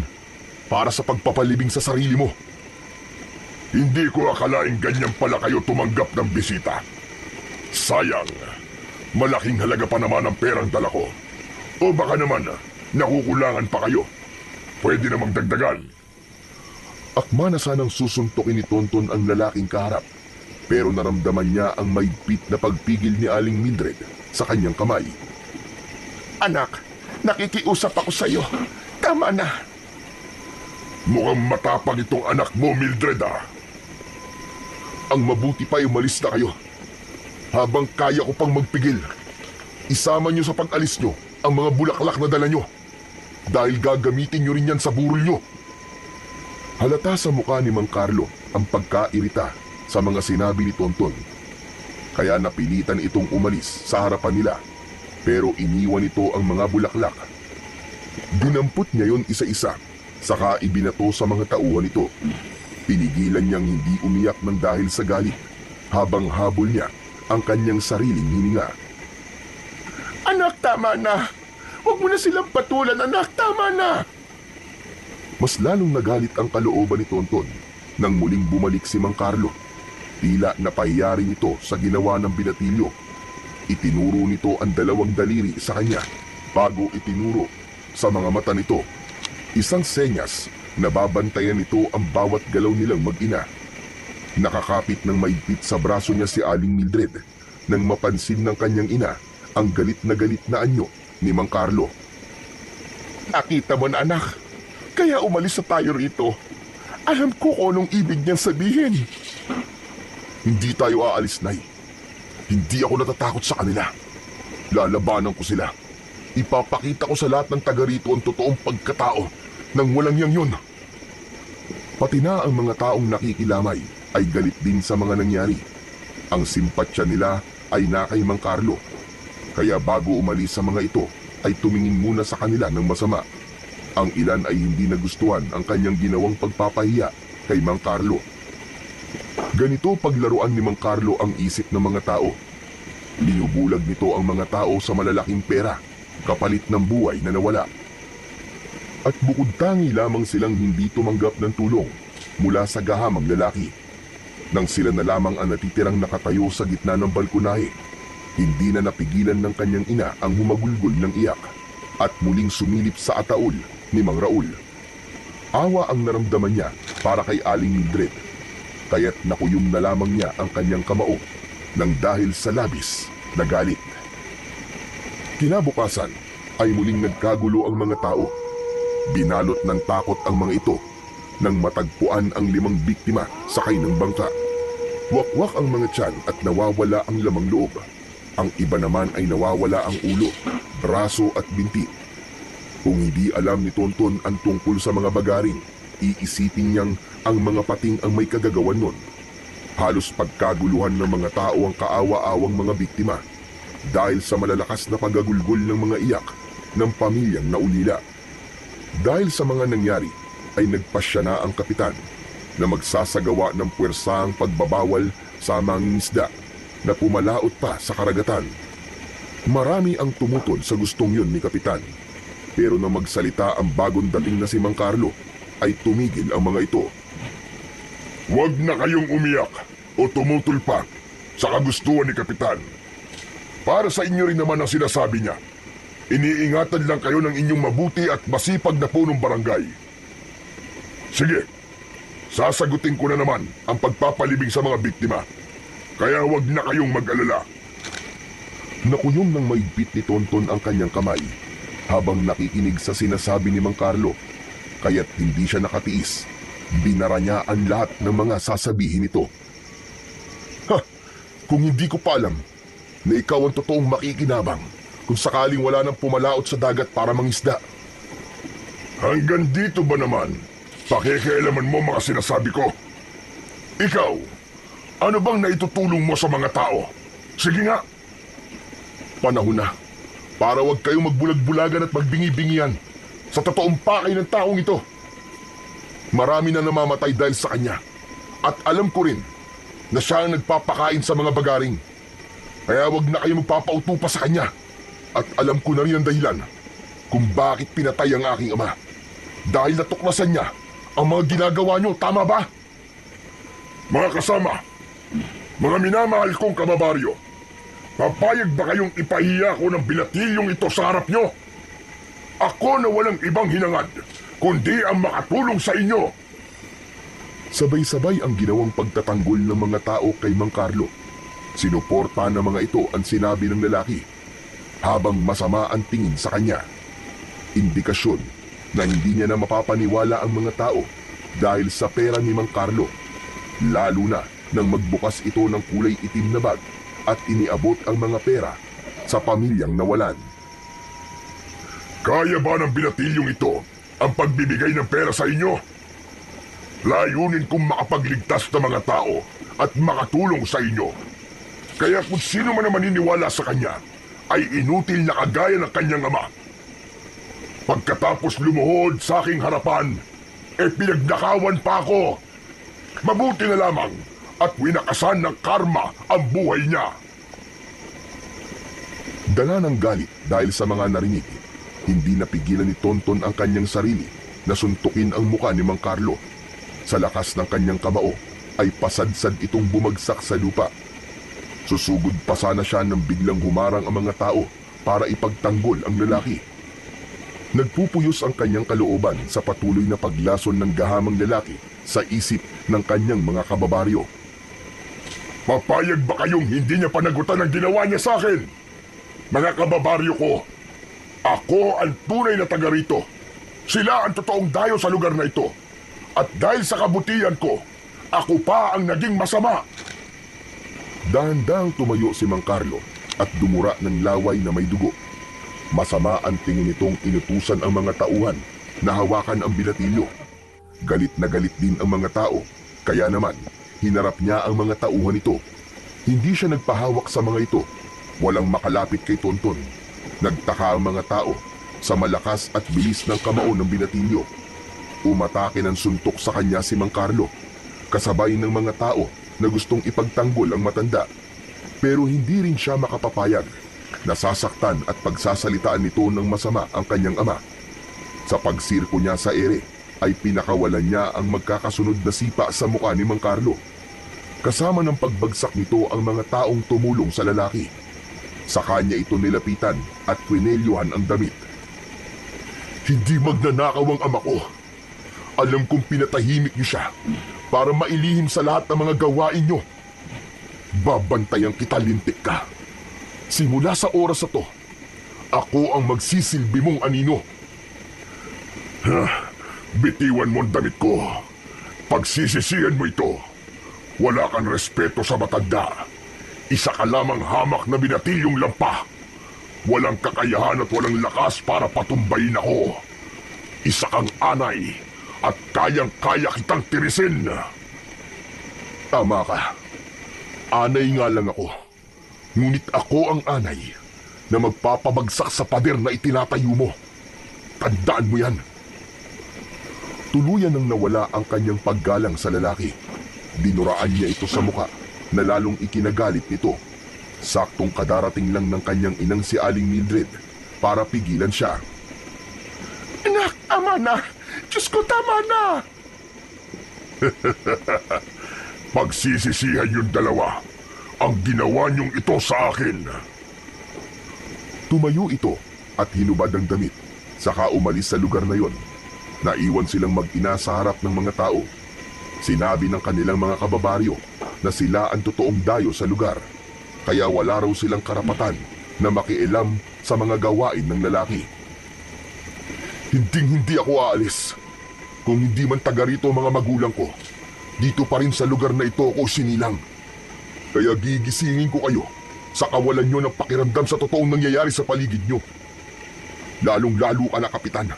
[SPEAKER 1] para sa pagpapalibing sa sarili mo.
[SPEAKER 2] Hindi ko akalaing ganyan pala kayo tumanggap ng bisita. Sayang, malaking halaga pa naman ang perang dala ko. O baka naman, nakukulangan pa kayo. Pwede namang dagdagan.
[SPEAKER 1] Akma na sanang susuntukin ni Tonton ang lalaking kaharap, pero naramdaman niya ang maigpit na pagpigil ni Aling Mildred sa kanyang kamay.
[SPEAKER 3] Anak, nakikiusap ako sa iyo. Tama na.
[SPEAKER 2] Mukhang matapang itong anak mo, Mildred ah.
[SPEAKER 1] Ang mabuti pa ay umalis na kayo. Habang kaya ko pang magpigil, isama niyo sa pag-alis niyo ang mga bulaklak na dala niyo. Dahil gagamitin niyo rin yan sa burol niyo. Halata sa mukha ni Mang Carlo ang pagkairita sa mga sinabi ni Tonton. Kaya napilitan itong umalis sa harapan nila, pero iniwan ito ang mga bulaklak. Dinampot niya yon isa-isa, saka ibinato sa mga tauhan nito. Pinigilan niyang hindi umiyak ng dahil sa galit, habang habol niya ang kanyang sariling hininga.
[SPEAKER 3] Anak, tama na. Huwag mo na silang patulan, anak. Tama na.
[SPEAKER 1] Mas lalong nagalit ang kalooban ni Tonton nang muling bumalik si Mang Carlo. Tila napahiya rin ito sa ginawa ng binatilyo. Itinuro nito ang dalawang daliri sa kanya bago itinuro sa mga mata nito. Isang senyas na babantayan nito ang bawat galaw nilang mag-ina. Nakakapit ng maigpit sa braso niya si Aling Mildred nang mapansin ng kanyang ina ang galit na anyo ni Mang Carlo.
[SPEAKER 3] Nakita mo na, anak. Kaya umalis na tayo rito. Alam ko kung anong ibig niyang sabihin.
[SPEAKER 1] Hindi tayo aalis, Nay. Hindi ako natatakot sa kanila. Lalabanan ko sila. Ipapakita ko sa lahat ng taga rito ang totoong pagkatao nang walang yang yun. Pati na ang mga taong nakikilamay ay galit din sa mga nangyari. Ang simpatsya nila ay na kay Mang Carlo. Kaya bago umalis sa mga ito, ay tumingin muna sa kanila ng masama. Ang ilan ay hindi nagustuhan ang kanyang ginawang pagpapahiya kay Mang Carlo. Ganito paglaruan ni Mang Carlo ang isip ng mga tao. Binubulag nito ang mga tao sa malalaking pera, kapalit ng buhay na nawala. At bukod tangi lamang silang hindi tumanggap ng tulong mula sa gahamang lalaki. Nang sila na lamang ang natitirang nakatayo sa gitna ng balkonahe, hindi na napigilan ng kanyang ina ang humagulgol ng iyak at muling sumilip sa ataol ni Mang Raul. Awa ang naramdaman niya para kay Aling Mildred, kaya't nakuyom na lamang niya ang kanyang kamao nang dahil sa labis na galit. Kinabukasan ay muling nagkagulo ang mga tao. Binalot ng takot ang mga ito nang matagpuan ang 5 biktima sakay ng bangka. Wakwak ang mga tiyan at nawawala ang lamang loob. Ang iba naman ay nawawala ang ulo, braso at binti. Kung hindi alam ni Tonton ang tungkol sa mga bagaring, iisipin niyang ang mga pating ang may kagagawan nun. Halos pagkaguluhan ng mga tao ang kaawa-awang mga biktima dahil sa malalakas na pagagulgol ng mga iyak ng pamilyang naulila. Dahil sa mga nangyari ay nagpasya na ang kapitan na magsasagawa ng puwersahang pagbabawal sa mangingisda na pumalaot pa sa karagatan. Marami ang tumutol sa gustong yun ni kapitan. Pero nang magsalita ang bagong dating na si Mang Carlo, ay tumigil ang mga ito.
[SPEAKER 2] Huwag na kayong umiyak o tumutol pa sa kagustuhan ni Kapitan. Para sa inyo rin naman ang sinasabi niya. Iniingatan lang kayo ng inyong mabuti at masipag na punong barangay. Sige, sasagutin ko na naman ang pagpapalibing sa mga biktima. Kaya huwag na kayong mag-alala.
[SPEAKER 1] Nakuyom ng maigpit ni Tonton ang kanyang kamay habang nakikinig sa sinasabi ni Mang Carlo, kaya't hindi siya nakatiis. Binara niya ang lahat ng mga sasabihin nito. Kung hindi ko pa alam na ikaw ang totoong makikinabang kung sakaling wala nang pumalaot sa dagat para mangisda.
[SPEAKER 2] Hanggang dito ba naman, pakikialaman mo mga sinasabi ko? Ikaw, ano bang naitutulong mo sa mga tao? Sige nga.
[SPEAKER 1] Panahon na para wag kayong magbulag-bulagan at magbingi-bingian sa totoong pakay ng taong ito. Marami na namamatay dahil sa kanya. At alam ko rin na siya ang nagpapakain sa mga bagaring. Kaya wag na kayo magpapauto pa sa kanya. At alam ko na rin ang dahilan kung bakit pinatay ang aking ama. Dahil natuklasan niya ang mga ginagawa niyo, tama ba?
[SPEAKER 2] Mga kasama, mga minamahal kong kababaryo, papayag ba kayong ipahiya ko ng binatilyong ito sa harap nyo? Ako na walang ibang hinangad, kundi ang makatulong sa inyo.
[SPEAKER 1] Sabay-sabay ang ginawang pagtatanggol ng mga tao kay Mang Carlo. Sinuporta ng mga ito ang sinabi ng lalaki, habang masama ang tingin sa kanya. Indikasyon na hindi niya na mapapaniwala ang mga tao dahil sa pera ni Mang Carlo, lalo na nang magbukas ito ng kulay itim na bag at iniabot ang mga pera sa pamilyang nawalan.
[SPEAKER 2] Kaya ba ng binatilyong ito ang pagbibigay ng pera sa inyo? Layunin kong makapagligtas ng mga tao at makatulong sa inyo. Kaya kung sino man ang maniniwala sa kanya, ay inutil na kagaya ng kanyang ama. Pagkatapos lumuhod sa aking harapan, pinagnakawan pa ako. Mabuti na lamang at winakasan ng karma ang buhay niya.
[SPEAKER 1] Dala ng galit dahil sa mga narinig, hindi napigilan ni Tonton ang kanyang sarili na suntukin ang muka ni Mang Carlo. Sa lakas ng kanyang kamao ay pasadsad itong bumagsak sa lupa. Susugod pa sana siya nang biglang humarang ang mga tao para ipagtanggol ang lalaki. Nagpupuyos ang kanyang kalooban sa patuloy na paglason ng gahamang lalaki sa isip ng kanyang mga kababaryo.
[SPEAKER 2] Papayag ba kayong hindi niya panagutan ang ginawa niya sa akin? Mga kababaryo ko, ako ang tunay na taga rito. Sila ang totoong dayo sa lugar na ito. At dahil sa kabutihan ko, ako pa ang naging masama.
[SPEAKER 1] Dahan-dahang tumayo si Mang Carlo at dumura ng laway na may dugo. Masama ang tingin nitong inutusan ang mga tauhan na hawakan ang binatilyo. Galit na galit din ang mga tao, kaya naman hinarap niya ang mga tauhan nito. Hindi siya nagpahawak sa mga ito. Walang makalapit kay Tonton. Nagtaka ang mga tao sa malakas at bilis ng kamao ng binatilyo. Umatake ng suntok sa kanya si Mang Carlo, kasabay ng mga tao na gustong ipagtanggol ang matanda. Pero hindi rin siya makapapayag. Nasasaktan at pagsasalitaan nito ng masama ang kanyang ama. Sa pagsirko niya sa ere, ay pinakawalan niya ang magkakasunod na sipa sa mukha ni Mang Carlo. Kasama ng pagbagsak nito ang mga taong tumulong sa lalaki. Sa kanya ito nilapitan at kwinelyuhan ang damit. Hindi magnanakaw ang ama ko. Alam kong pinatahimik niyo siya para mailihim sa lahat ng mga gawain niyo. Babantayan kita, lintik ka. Simula sa oras na to, ako ang magsisilbi mong anino.
[SPEAKER 2] Bitiwan mo ang damit ko. Pagsisisihan mo ito. Wala kang respeto sa matanda. Isa ka lamang hamak na binatilyong lampa. Walang kakayahan at walang lakas para patumbayin ako. Isa kang anay at kayang-kaya kitang tirisin.
[SPEAKER 1] Tama ka. Anay nga lang ako. Ngunit ako ang anay na magpapabagsak sa pader na itinatayo mo. Tandaan mo yan. Tuluyan nang nawala ang kanyang paggalang sa lalaki. Dinuraan niya ito sa muka na lalong ikinagalit nito. Saktong kadarating lang ng kanyang inang si Aling Mildred para pigilan siya.
[SPEAKER 3] Anak, tama na! Diyos ko, tama na!
[SPEAKER 2] Pagsisisihan yung dalawa ang ginawa niyong ito sa akin.
[SPEAKER 1] Tumayo ito at hinubad ang damit. Saka umalis sa lugar na yon. Naiwan silang mag-ina sa harap ng mga tao. Sinabi ng kanilang mga kababaryo na sila ang totoong dayo sa lugar. Kaya wala raw silang karapatan na makialam sa mga gawain ng lalaki. Hindi ako aalis. Kung hindi man taga rito mga magulang ko, dito pa rin sa lugar na ito ako sinilang. Kaya gigisingin ko kayo sa kawalan nyo ng pakiramdam sa totoong nangyayari sa paligid nyo. Lalong-lalo ka na, Kapitan.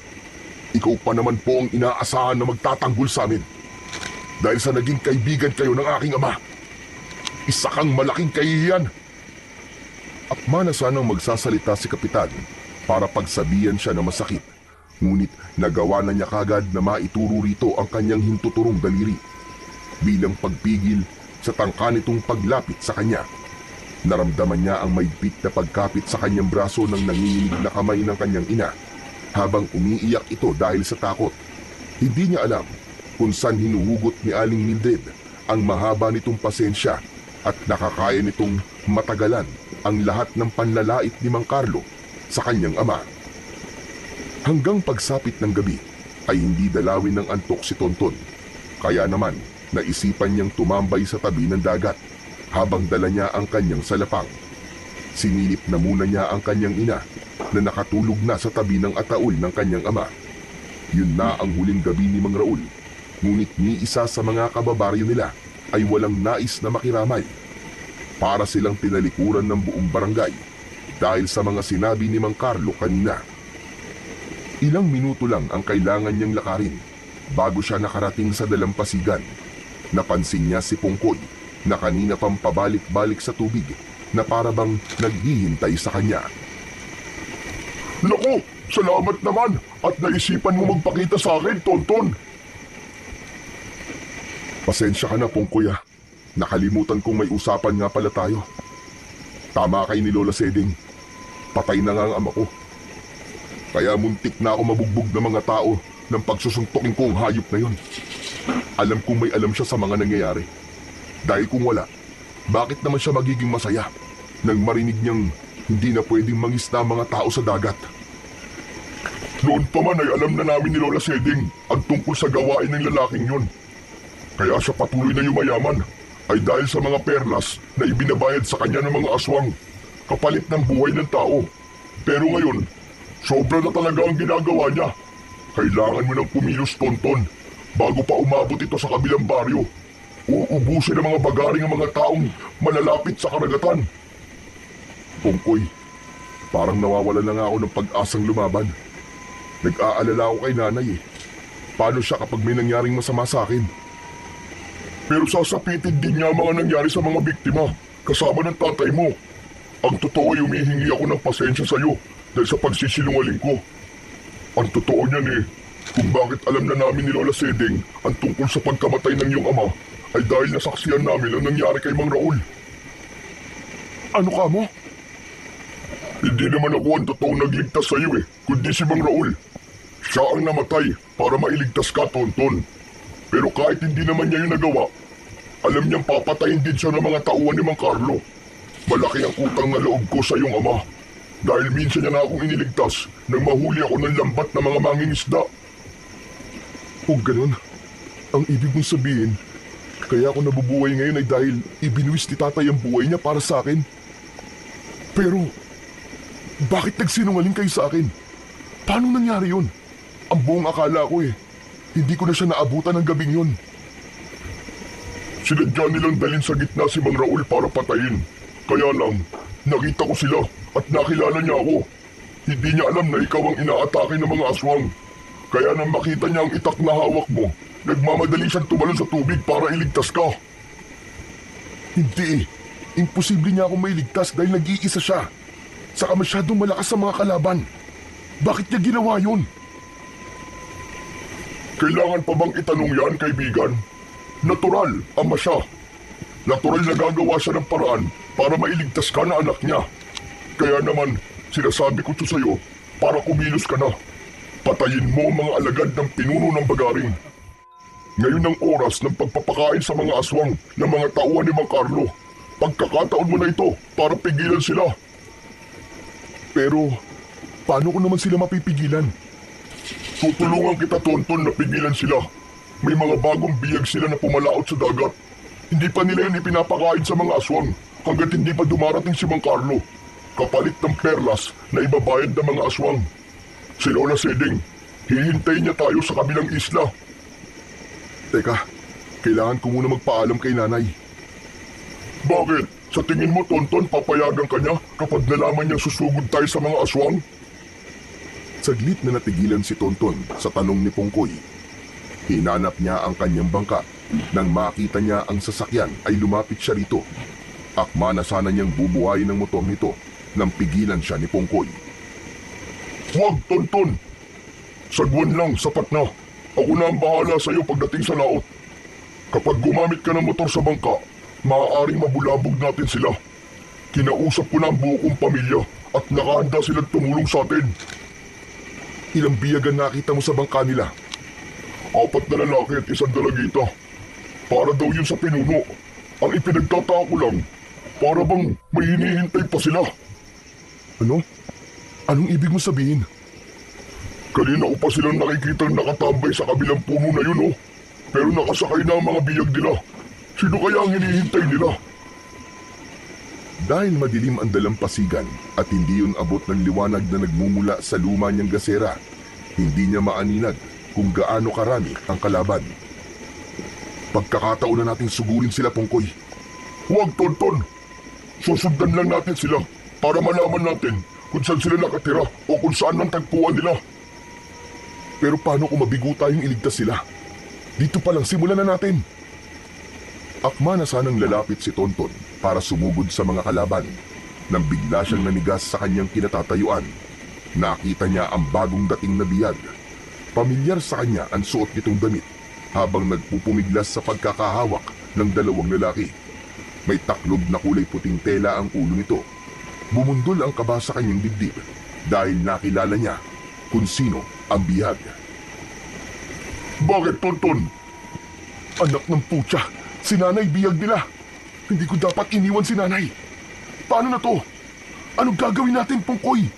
[SPEAKER 1] Ikaw pa naman po ang inaasahan na magtatanggol sa amin. Dahil sa naging kaibigan kayo ng aking ama. Isa kang malaking kahihiyan. Akma na sanang magsasalita si Kapitan para pagsabihan siya na masakit. Ngunit nagawa na niya kagad na maituro rito ang kanyang hintuturong daliri. Bilang pagpigil sa tangka nitong paglapit sa kanya. Naramdaman niya ang maigpit na pagkapit sa kanyang braso ng nanginginig na kamay ng kanyang ina habang umiiyak ito dahil sa takot. Hindi niya alam kung saan hinuhugot ni Aling Mildred ang mahaba nitong pasensya at nakakaya nitong matagalan ang lahat ng panlalait ni Mang Carlo sa kanyang ama. Hanggang pagsapit ng gabi ay hindi dalawin ng antok si Tonton. Kaya naman naisipan niyang tumambay sa tabi ng dagat habang dala niya ang kanyang salapang. Sinilip na muna niya ang kanyang ina na nakatulog na sa tabi ng ataol ng kanyang ama. Yun na ang huling gabi ni Mang Raul. Ngunit ni isa sa mga kababaryo nila ay walang nais na makiramay. Para silang tinalikuran ng buong barangay dahil sa mga sinabi ni Mang Carlo kanina. Ilang minuto lang ang kailangan niyang lakarin bago siya nakarating sa dalampasigan. Napansin niya si Pungkoy na kanina pang pabalik-balik sa tubig na parabang naghihintay sa kanya.
[SPEAKER 2] Naku, salamat naman at naisipan mo magpakita sa akin, Tonton.
[SPEAKER 1] Pasensya ka na, Pungkoy. Nakalimutan kong may usapan nga pala tayo. Tama kay ni Lola Seding. Patay na nga ang ama ko. Kaya muntik na ako mabugbog ng mga tao ng pagsusuntokin ko ang hayop na yon. Alam kong may alam siya sa mga nangyayari. Dahil kung wala, bakit naman siya magiging masaya nang marinig niyang hindi na pwedeng mangisda ang mga tao sa dagat?
[SPEAKER 2] Noon pa man ay alam na namin ni Lola Seding ang tungkol sa gawain ng lalaking yon. Kaya siya patuloy na yumayaman ay dahil sa mga perlas na ibinabayad sa kanya ng mga aswang kapalit ng buhay ng tao. Pero ngayon, sobra na talaga ang ginagawa niya. Kailangan mo ng kumilos, Tonton, bago pa umabot ito sa kabilang baryo. Uubusin ng mga bagaring ang mga taong malalapit sa karagatan.
[SPEAKER 1] Pungkoy, parang nawawala na nga ako ng pag-asang lumaban. Nag-aalala ako kay nanay eh. Paano siya kapag may nangyaring masama sa akin?
[SPEAKER 2] Pero sasapitin din niya ang mga nangyari sa mga biktima, kasama ng tatay mo. Ang totoo ay humihingi ako ng pasensya sa iyo dahil sa pagsisinungaling ko. Ang totoo niyan eh, kung bakit alam na namin ni Lola Seding ang tungkol sa pagkamatay ng iyong ama ay dahil nasaksiyan namin ang nangyari kay Mang Raul.
[SPEAKER 1] Ano ka mo?
[SPEAKER 2] Hindi naman ako ang totoong nagligtas sa iyo eh, kundi si Mang Raul. Siya ang namatay para mailigtas ka, Tonton. Pero kahit hindi naman niya yung nagawa, alam niyang papatayin din siya ng mga tauhan ni Mang Carlo. Malaki ang utang na loob ko sa iyong ama. Dahil minsan niya na akong iniligtas nang mahuli ako ng lambat na mga mangingisda.
[SPEAKER 1] Kung ganun, ang ibig mong sabihin, kaya ako nabubuhay ngayon ay dahil ibinuwis ni tatay ang buhay niya para sa akin. Pero, bakit nagsinungaling kayo sa akin? Paano nangyari yun? Ang buong akala ko eh, hindi ko na siya naabutan ng gabing yun.
[SPEAKER 2] Sinadya nilang dalhin sa gitna si Mang Raul para patayin. Kaya lang, nakita ko sila at nakilala niya ako. Hindi niya alam na ikaw ang inaatake ng mga aswang. Kaya nang makita niya ang itak na hawak mo, nagmamadali siyang tumalon sa tubig para iligtas ka.
[SPEAKER 1] Hindi eh. Imposible niya akong mailigtas dahil nag-iisa siya. Saka masyadong malakas sa mga kalaban. Bakit niya ginawa yun?
[SPEAKER 2] Kailangan pa bang itanong yan, kaibigan? Natural, ama siya. Natural na gagawa siya ng paraan para mailigtas ka na anak niya. Kaya naman, sinasabi ko ito sa'yo para kumilos ka na. Patayin mo ang mga alagad ng pinuno ng bagaring. Ngayon ang oras ng pagpapakain sa mga aswang ng mga tauhan ni Mang Carlo. Pagkakataon mo na ito para pigilan sila.
[SPEAKER 1] Pero, paano ko naman sila mapipigilan?
[SPEAKER 2] Tutulungan kita, Tonton, na pigilan sila. May mga bagong biyag sila na pumalaot sa dagat. Hindi pa nila yan ipinapakain sa mga aswang hanggat hindi pa dumarating si Mang Carlo. Kapalit ng perlas na ibabayad ng mga aswang. Si Lola Seding, hihintayin niya tayo sa kabilang isla.
[SPEAKER 1] Teka, kailangan ko muna magpaalam kay nanay.
[SPEAKER 2] Bakit? Sa tingin mo, Tonton, papayagan ka niya kapag nalaman niyang susugod tayo sa mga aswang?
[SPEAKER 1] Saglit na natigilan si Tonton sa tanong ni Pungkoy. Hinanap niya ang kanyang bangka. Nang makita niya ang sasakyan ay lumapit siya rito. Akma na sana niyang bubuhayin ang motor nito nang pigilan siya ni Pungkoy.
[SPEAKER 2] Huwag, Tonton! Sagwan lang, sapat na. Ako na ang bahala sa iyo pagdating sa laot. Kapag gumamit ka ng motor sa bangka, maaaring mabulabog natin sila. Kinausap ko na ang buo kong pamilya at nakahanda silang tumulong sa atin.
[SPEAKER 1] Ilang biyag ang nakita mo sa bangka nila?
[SPEAKER 2] 4 na lalaki at 1 dalagita. Para daw yun sa pinuno. Ang ipinagtataka ko lang, para bang may hinihintay pa sila.
[SPEAKER 1] Ano? Anong ibig mo sabihin?
[SPEAKER 2] Kanina ko pa silang nakikitang nakatambay sa kabilang puno na yun, oh. Pero nakasakay na ang mga biyag nila. Sino kaya ang hinihintay nila?
[SPEAKER 1] Dahil madilim ang dalampasigan at hindi yun abot ng liwanag na nagmumula sa luma niyang gasera, hindi niya maaninag kung gaano karami ang kalaban. Pagkakataon na nating sugurin sila, Pongkoy.
[SPEAKER 2] Huwag, Tonton. Susundan lang natin sila para malaman natin kung saan sila nakatira o kung saan ang tagpuan nila.
[SPEAKER 1] Pero paano kung mabigo tayong iligtas sila? Dito pa lang, simulan na natin. Akma na sanang lalapit si Tonton para sumugod sa mga kalaban. Nang bigla siyang nanigas sa kanyang kinatatayuan, nakita niya ang bagong dating na biyag. Pamilyar sa kanya ang suot nitong damit habang nagpupumiglas sa pagkakahawak ng 2 lalaki. May taklob na kulay puting tela ang ulo nito. Bumundol ang kaba sa kanyang dibdib dahil nakilala niya kung sino ang biyag.
[SPEAKER 2] Bakit, Tonton?
[SPEAKER 1] Anak ng putya, si nanay biyag nila. Hindi ko dapat iniwan si nanay. Paano na to? Anong gagawin natin, Pongkoy?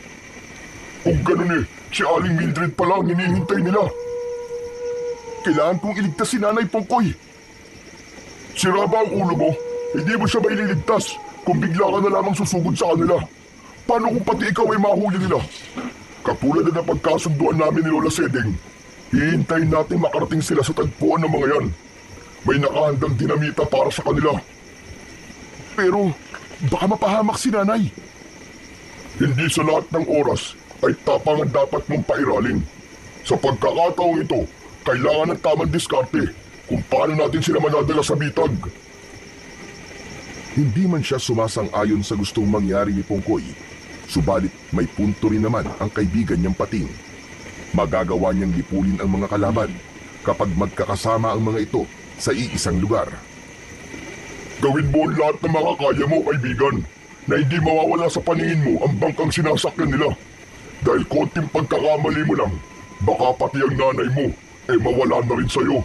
[SPEAKER 2] Kung ganun si Aling Mildred pa lang hinihintay nila.
[SPEAKER 1] Kailangan kong iligtas si nanay, Pongkoy.
[SPEAKER 2] Sira ba ang ulo mo? Hindi mo siya maililigtas kung bigla ka na lamang susugod sa kanila. Paano kung pati ikaw ay mahuli nila? Katulad na pagkasunduan namin ni Lola Seding, hihintayin natin makarating sila sa tagpuan ng mga yan. May nakahandang dinamita para sa kanila.
[SPEAKER 1] Pero baka mapahamak si nanay.
[SPEAKER 2] Hindi sa lahat ng oras ay tapang ang dapat mong pairalin. Sa pagkakataong ito, kailangan ng tamang diskarte kung paano natin sila manadala sa bitag.
[SPEAKER 1] Hindi man siya sumasang-ayon sa gustong mangyari ni Pongkoy, subalit may punto rin naman ang kaibigan niyang Pating. Magagawa niyang lipulin ang mga kalaban kapag magkakasama ang mga ito sa iisang lugar.
[SPEAKER 2] Gawin mo ang lahat ng makakaya mo, kaibigan, na hindi mawawala sa paningin mo ang bangkang sinasakyan nila. Dahil konting pagkakamali mo lang, baka pati ang nanay mo ay mawala na rin sa'yo.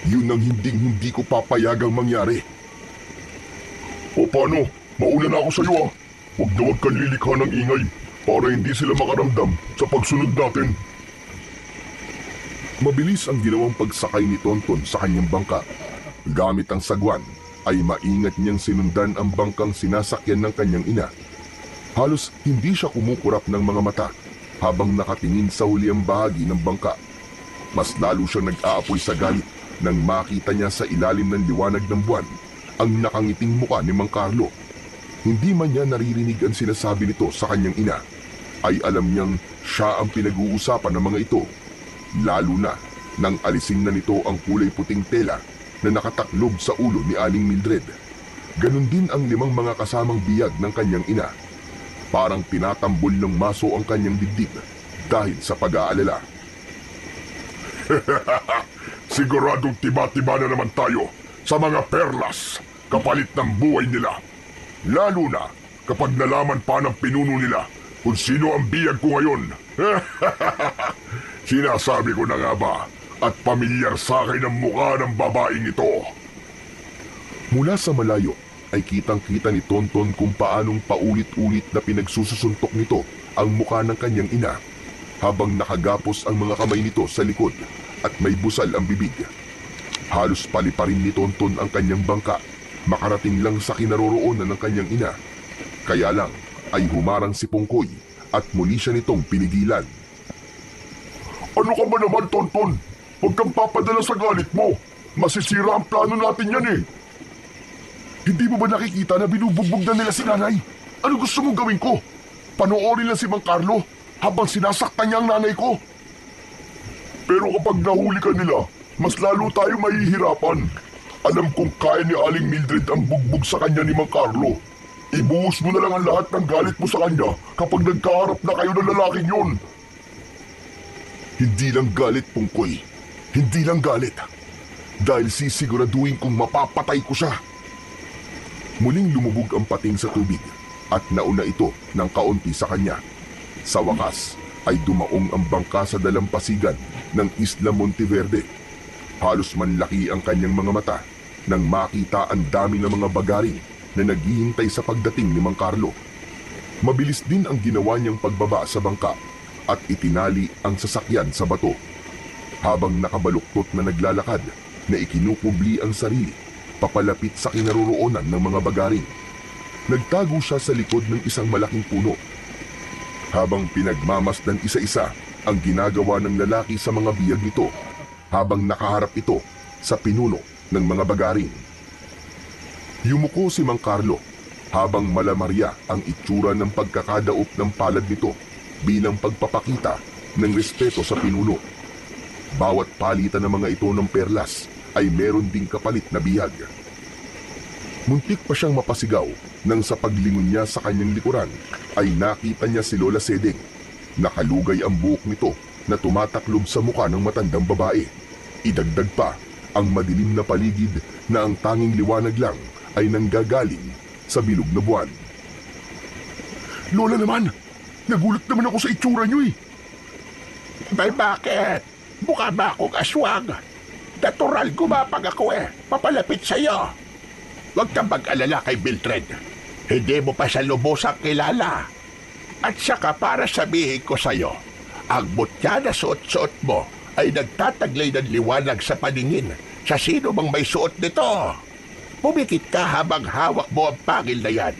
[SPEAKER 1] Yun ang hindi ko papayagang mangyari.
[SPEAKER 2] O paano? Mauna na ako sa'yo ah. Huwag na huwag kang lilikha ng ingay para hindi sila makaramdam sa pagsunod natin.
[SPEAKER 1] Mabilis ang ginawang pagsakay ni Tonton sa kanyang bangka. Gamit ang sagwan, ay maingat niyang sinundan ang bangkang sinasakyan ng kanyang ina. Halos hindi siya kumukurap ng mga mata habang nakatingin sa huliang bahagi ng bangka. Mas lalo siyang nag-aapoy sa galit nang makita niya sa ilalim ng liwanag ng buwan ang nakangiting muka ni Mang Carlo. Hindi man niya naririnig ang sinasabi nito sa kanyang ina, ay alam niyang siya ang pinag-uusapan ng mga ito. Lalo na nang alisin na nito ang kulay puting tela na nakataklob sa ulo ni Aling Mildred. Ganon din ang 5 mga kasamang biyag ng kanyang ina. Parang tinatambol ng maso ang kanyang dibdib dahil sa pag-aalala.
[SPEAKER 2] Siguradong tiba-tiba na naman tayo sa mga perlas kapalit ng buhay nila. Lalo na kapag nalaman pa ng pinuno nila kung sino ang biyag ko ngayon. Sinasabi ko na nga ba at pamilyar sa akin ang mukha ng babaeng ito.
[SPEAKER 1] Mula sa malayo ay kitang-kita ni Tonton kung paanong paulit-ulit na pinagsusuntok nito ang mukha ng kanyang ina habang nakagapos ang mga kamay nito sa likod at may busal ang bibig. Halos paliparin ni Tonton ang kanyang bangka, makarating lang sa kinaroroonan ng kanyang ina. Kaya lang ay humarang si Pongkoy at muli siya nitong pinigilan.
[SPEAKER 2] Ano ka ba naman, Tonton? Huwag kang papadala sa galit mo. Masisira ang plano natin yan eh.
[SPEAKER 1] Hindi mo ba nakikita na binubugbog na nila si nanay? Ano gusto mong gawin ko? Panoorin lang si Mang Carlo habang sinasaktan niya ang nanay ko.
[SPEAKER 2] Pero kapag nahuli ka nila, mas lalo tayo mahihirapan. Alam kong kaya ni Aling Mildred ang bugbog sa kanya ni Mang Carlo. Ibuhos mo na lang ang lahat ng galit mo sa kanya kapag nagkaharap na kayo ng lalaking yun.
[SPEAKER 1] Hindi lang galit, Pungkoy. Hindi lang galit. Dahil sisiguraduhin kong mapapatay ko siya. Muling lumubog ang pating sa tubig at nauna ito ng kaunti sa kanya. Sa wakas ay dumaong ang bangka sa dalampasigan ng Isla Monteverde. Halos manlaki ang kanyang mga mata nang makita ang dami ng mga bagaring na naghihintay sa pagdating ni Mang Carlo. Mabilis din ang ginawa niyang pagbaba sa bangka at itinali ang sasakyan sa bato. Habang nakabaluktot na naglalakad na ikinukubli ang sarili papalapit sa kinaroroonan ng mga bagaring. Nagtago siya sa likod ng isang malaking puno. Habang pinagmamasdan isa-isa ang ginagawa ng lalaki sa mga biyag nito, habang nakaharap ito sa pinuno ng mga bagaring. Yumuko si Mang Carlo habang malamarya ang itsura ng pagkakadaop ng palad nito bilang pagpapakita ng respeto sa pinuno. Bawat palitan ng mga ito ng perlas ay meron ding kapalit na bihag. Muntik pa siyang mapasigaw nang sa paglingon niya sa kanyang likuran ay nakita niya si Lola Sedeng. Nakalugay ang buhok nito na tumataklob sa muka ng matandang babae. Idagdag pa ang madilim na paligid na ang tanging liwanag lang ay nanggagaling sa bilog na buwan.
[SPEAKER 2] Lola naman! Nagulat naman ako sa itsura niyo eh!
[SPEAKER 3] Bay, bakit? Mukha ba akong aswang? Natural gumapag ako papalapit sa'yo. Huwag kang mag-alala kay Mildred. Hindi mo pa siya lubosang kilala. At saka para sabihin ko sa'yo, ang mutya na suot-suot mo ay nagtataglay ng liwanag sa paningin sa sino mang may suot nito. Pumikit ka habang hawak mo ang pangil na yan.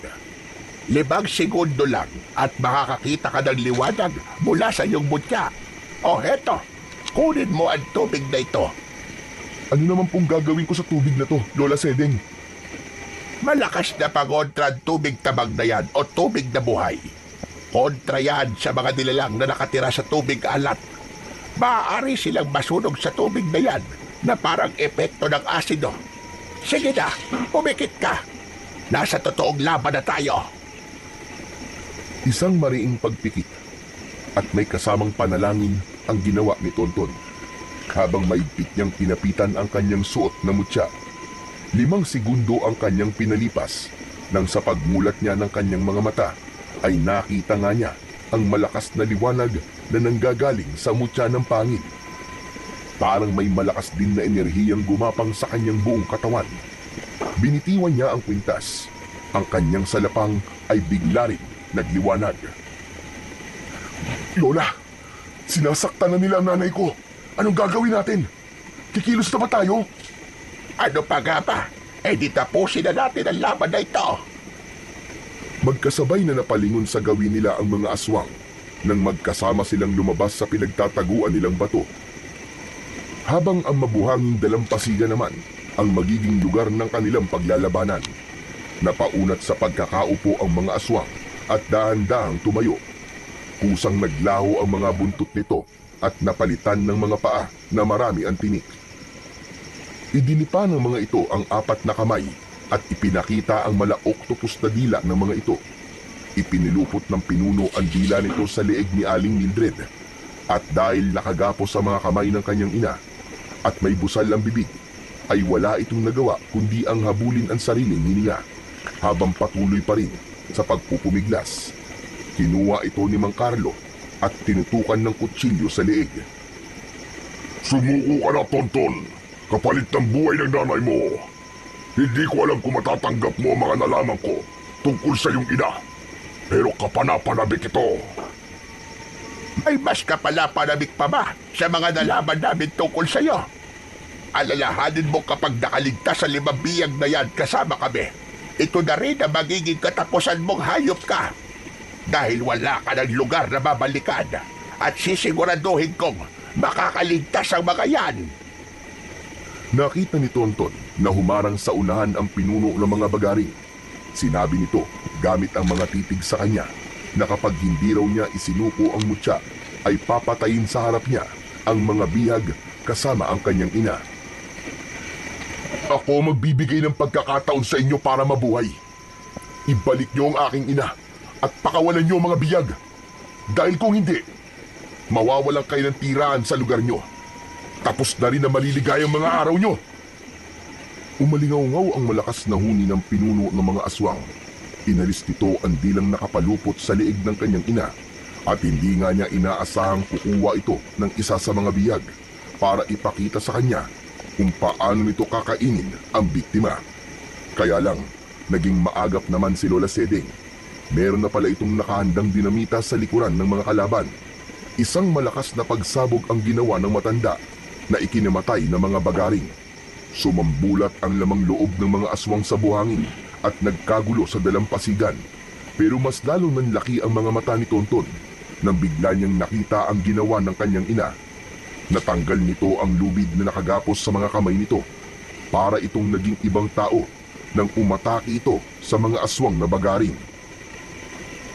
[SPEAKER 3] 5 segundo lang at makakakita ka ng liwanag mula sa iyong mutya. O heto, kunin mo ang tubig na ito.
[SPEAKER 1] Ano naman pong gagawin ko sa tubig na to, Lola Sedeng?
[SPEAKER 3] Malakas na pangontra ang tubig tabag na yan o tubig na buhay. Kontra yan sa mga nilalang na nakatira sa tubig alat. Maaari silang masunog sa tubig na yan na parang epekto ng asido. Sige na, pumikit ka. Nasa totoong laban na tayo.
[SPEAKER 1] Isang mariing pagpikit at may kasamang panalangin ang ginawa ni Tonton. Habang maigpit niyang pinapitan ang kanyang suot na mutya, 5 segundo ang kanyang pinalipas nang sa pagmulat niya ng kanyang mga mata ay nakita nga niya ang malakas na liwanag na nanggagaling sa mutya ng pangil. Parang may malakas din na enerhiyang gumapang sa kanyang buong katawan. Binitiwan niya ang kwintas. Ang kanyang salapang ay bigla rin nagliwanag.
[SPEAKER 2] Lola! Sinasaktan na nila ang nanay ko! Anong gagawin natin? Kikilos na ba tayo?
[SPEAKER 3] Ano pa nga ba? Di tapusin na natin ang laban na ito.
[SPEAKER 1] Magkasabay na napalingon sa gawin nila ang mga aswang nang magkasama silang lumabas sa pinagtataguan nilang bato. Habang ang mabuhanging dalampasigan naman ang magiging lugar ng kanilang paglalabanan. Napaunat sa pagkakaupo ang mga aswang at dahan-dahang tumayo. Kusang naglaho ang mga buntot nito at napalitan ng mga paa na marami ang tinik. Idinipa ng mga ito ang 4 na kamay at ipinakita ang mala-octopus na dila ng mga ito. Ipinilupot ng pinuno ang dila nito sa leeg ni Aling Mildred at dahil nakagapos sa mga kamay ng kanyang ina at may busal ang bibig, ay wala itong nagawa kundi ang habulin ang sariling hininga habang patuloy pa rin sa pagpupumiglas. Kinuha ito ni Mang Carlo at tinutukan ng kutsilyo sa leeg.
[SPEAKER 2] Sumuko ka na, Tonton! Kapalit ng buhay ng nanay mo! Hindi ko alam kung matatanggap mo ang mga nalaman ko tungkol sa iyong ina. Pero kapanapanabik ito.
[SPEAKER 3] May mas kapalapanabik pa ba sa mga nalaman namin tungkol sa iyo? Alalahanin mo kapag nakaligtas sa 5 biyag na yan kasama kami. Ito na rin ang magiging katapusan mong hayop ka. Dahil wala ka ng lugar na babalikan at sisiguraduhin kong makakaligtas ang mga yan.
[SPEAKER 1] Nakita ni Tonton na humarang sa unahan ang pinuno ng mga bagaring. Sinabi nito gamit ang mga titig sa kanya na kapag hindi raw niya isinuko ang mutya ay papatayin sa harap niya ang mga bihag kasama ang kanyang ina.
[SPEAKER 2] Ako magbibigay ng pagkakataon sa inyo para mabuhay. Ibalik niyo ang aking ina at pakawalan niyo ang mga biyag. Dahil kung hindi,
[SPEAKER 1] mawawalan kayo ng tiraan sa lugar nyo. Tapos na rin na maliligayang mga araw nyo. Umalingaw-ngaw ang malakas na huni ng pinuno ng mga aswang. Inalis nito ang dilang nakapalupot sa liig ng kanyang ina at hindi nga niya inaasahang kukuha ito ng isa sa mga biyag para ipakita sa kanya kung paano nito kakainin ang biktima. Kaya lang, naging maagap naman si Lola Seding. Meron na pala itong nakahandang dinamita sa likuran ng mga kalaban. Isang malakas na pagsabog ang ginawa ng matanda na ikinamatay ng mga bagaring. Sumambulat ang lamang loob ng mga aswang sa buhangin at nagkagulo sa dalampasigan. Pero mas lalong nanlaki ang mga mata ni Tonton nang bigla niyang nakita ang ginawa ng kanyang ina. Natanggal nito ang lubid na nakagapos sa mga kamay nito para itong naging ibang tao nang umatake ito sa mga aswang na bagaring.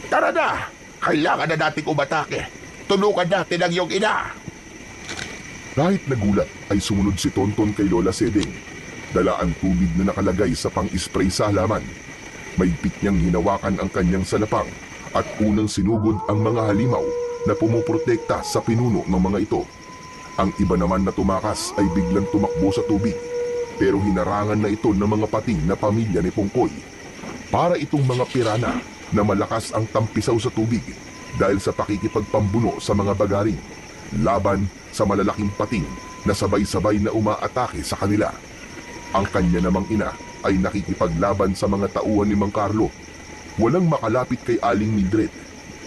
[SPEAKER 3] Tara na! Kailangan na nating umatake. Tulungan natin ang iyong ina.
[SPEAKER 1] Kahit nagulat ay sumunod si Tonton kay Lola Seding. Dala ang tubig na nakalagay sa pang-spray sa halaman. Mahigpit niyang hinawakan ang kanyang salapang at unang sinugod ang mga halimaw na pumuprotekta sa pinuno ng mga ito. Ang iba naman na tumakas ay biglang tumakbo sa tubig, pero hinarangan na ito ng mga pating na pamilya ni Pongkoy. Para itong mga pirana na malakas ang tampisaw sa tubig dahil sa pakikipagpambuno sa mga bagaring, laban sa malalaking pating na sabay-sabay na umaatake sa kanila. Ang kanya namang ina ay nakikipaglaban sa mga tauhan ni Mang Carlo. Walang makalapit kay Aling Mildred.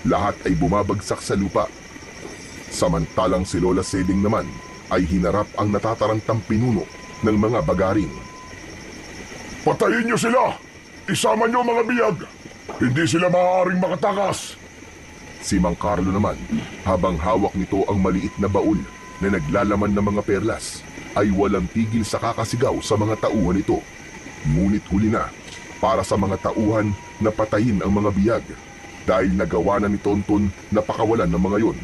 [SPEAKER 1] Lahat ay bumabagsak sa lupa. Samantalang si Lola Seding naman ay hinarap ang natatarantang pinuno ng mga bagaring.
[SPEAKER 2] Patayin niyo sila! Isama niyo mga biyag! Hindi sila maaaring makatakas!
[SPEAKER 1] Si Mang Carlo naman, habang hawak nito ang maliit na baul na naglalaman ng mga perlas, ay walang tigil sa kakasigaw sa mga tauhan nito. Ngunit huli na para sa mga tauhan na patayin ang mga biyag dahil nagawa na ni Tonton na pakawalan ng mga yon.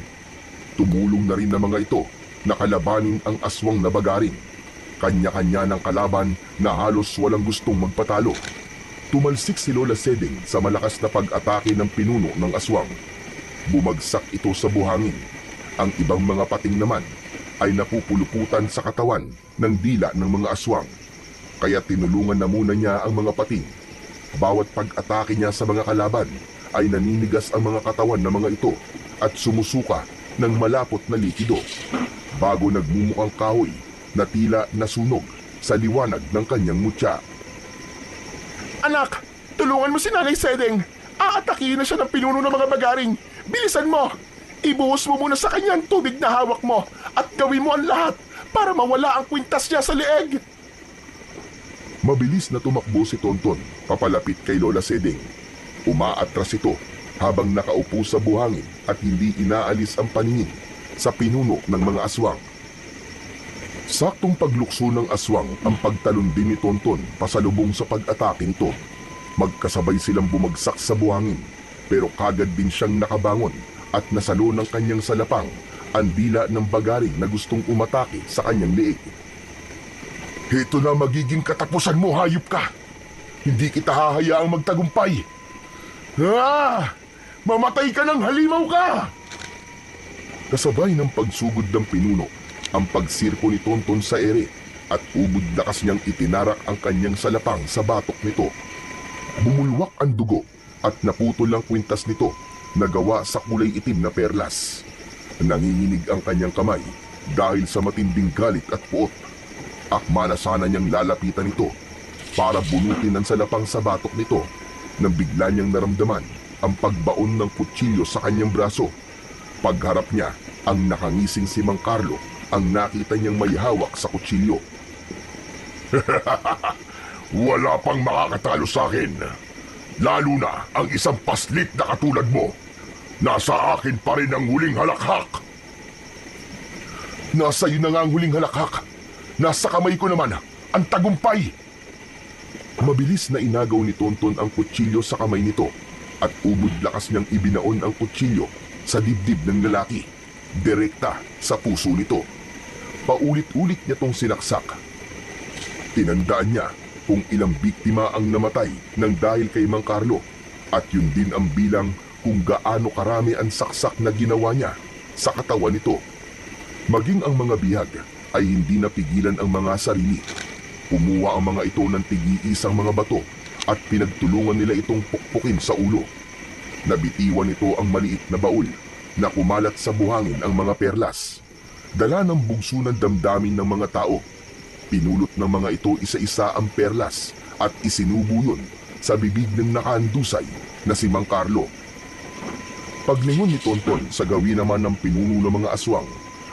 [SPEAKER 1] Tumulong na rin ng mga ito na kalabanin ang aswang na bagaring. Kanya-kanya ng kalaban na halos walang gustong magpatalo. Tumalsik si Lola Seding sa malakas na pag-atake ng pinuno ng aswang. Bumagsak ito sa buhangin. Ang ibang mga pating naman ay napupuluputan sa katawan ng dila ng mga aswang. Kaya tinulungan na muna niya ang mga pating. Bawat pag-atake niya sa mga kalaban ay naninigas ang mga katawan ng mga ito at sumusuka ng malapot na likido bago nagmumukhang kahoy na tila nasunog sa liwanag ng kanyang mutya.
[SPEAKER 3] Anak, tulungan mo si Nanay Seding. Aatakihin na siya ng pinuno ng mga bagaring. Bilisan mo! Ibuhos mo muna sa kanya ang tubig na hawak mo at gawin mo ang lahat para mawala ang kwintas niya sa leeg.
[SPEAKER 1] Mabilis na tumakbo si Tonton papalapit kay Lola Seding. Umaatras ito habang nakaupo sa buhangin at hindi inaalis ang paningin sa pinuno ng mga aswang. Saktong paglukso ng aswang ang pagtalon din ni Tonton pasalubong sa pag-atake nito. Magkasabay silang bumagsak sa buhangin pero kagad din siyang nakabangon at nasalo ng kanyang salapang ang dila ng bagaring na gustong umatake sa kanyang liig.
[SPEAKER 2] Ito na magiging katapusan mo, hayop ka! Hindi kita hahayaang magtagumpay! Mamatay ka ng halimaw ka!
[SPEAKER 1] Kasabay ng pagsugod ng pinuno, ang pagsirko ni Tonton sa ere at ubod lakas niyang itinarak ang kanyang salapang sa batok nito. Bumulwak ang dugo at naputol ang kwintas nito na gawa sa kulay itim na perlas. Nanginginig ang kanyang kamay dahil sa matinding galit at puot. Akma na sana niyang lalapitan ito para bunutin ang salapang sa batok nito nang bigla niyang naramdaman ang pagbaon ng kutsilyo sa kanyang braso. Pagharap niya, ang nakangising si Mang Carlo ang nakita niyang may hawak sa kutsilyo.
[SPEAKER 2] Wala pang makakatalo sa akin. Lalo na ang isang paslit na katulad mo. Nasa akin pa rin ang huling halakhak.
[SPEAKER 1] Nasa iyo na nga ang huling halakhak. Nasa kamay ko naman ang tagumpay. Mabilis na inagaw ni Tonton ang kutsilyo sa kamay nito at ubod lakas niyang ibinaon ang kutsilyo sa dibdib ng lalaki, direkta sa puso nito. Paulit-ulit niya tong sinaksak. Tinandaan niya kung ilang biktima ang namatay ng dahil kay Mang Carlo at yun din ang bilang kung gaano karami ang saksak na ginawa niya sa katawan nito. Maging ang mga bihag ay hindi napigilan ang mga sarili. Kumuha ang mga ito ng tig-iisang mga bato at pinagtulungan nila itong pukpukin sa ulo. Nabitiwan ito ang maliit na baul na kumalat sa buhangin ang mga perlas. Dala ng bugso ng damdamin ng mga tao. Pinulot ng mga ito isa-isa ang perlas at isinubo yun sa bibig ng nakahandusay na si Mang Carlo. Paglingon ni Tonton sa gawin naman ng pinuno ng mga aswang,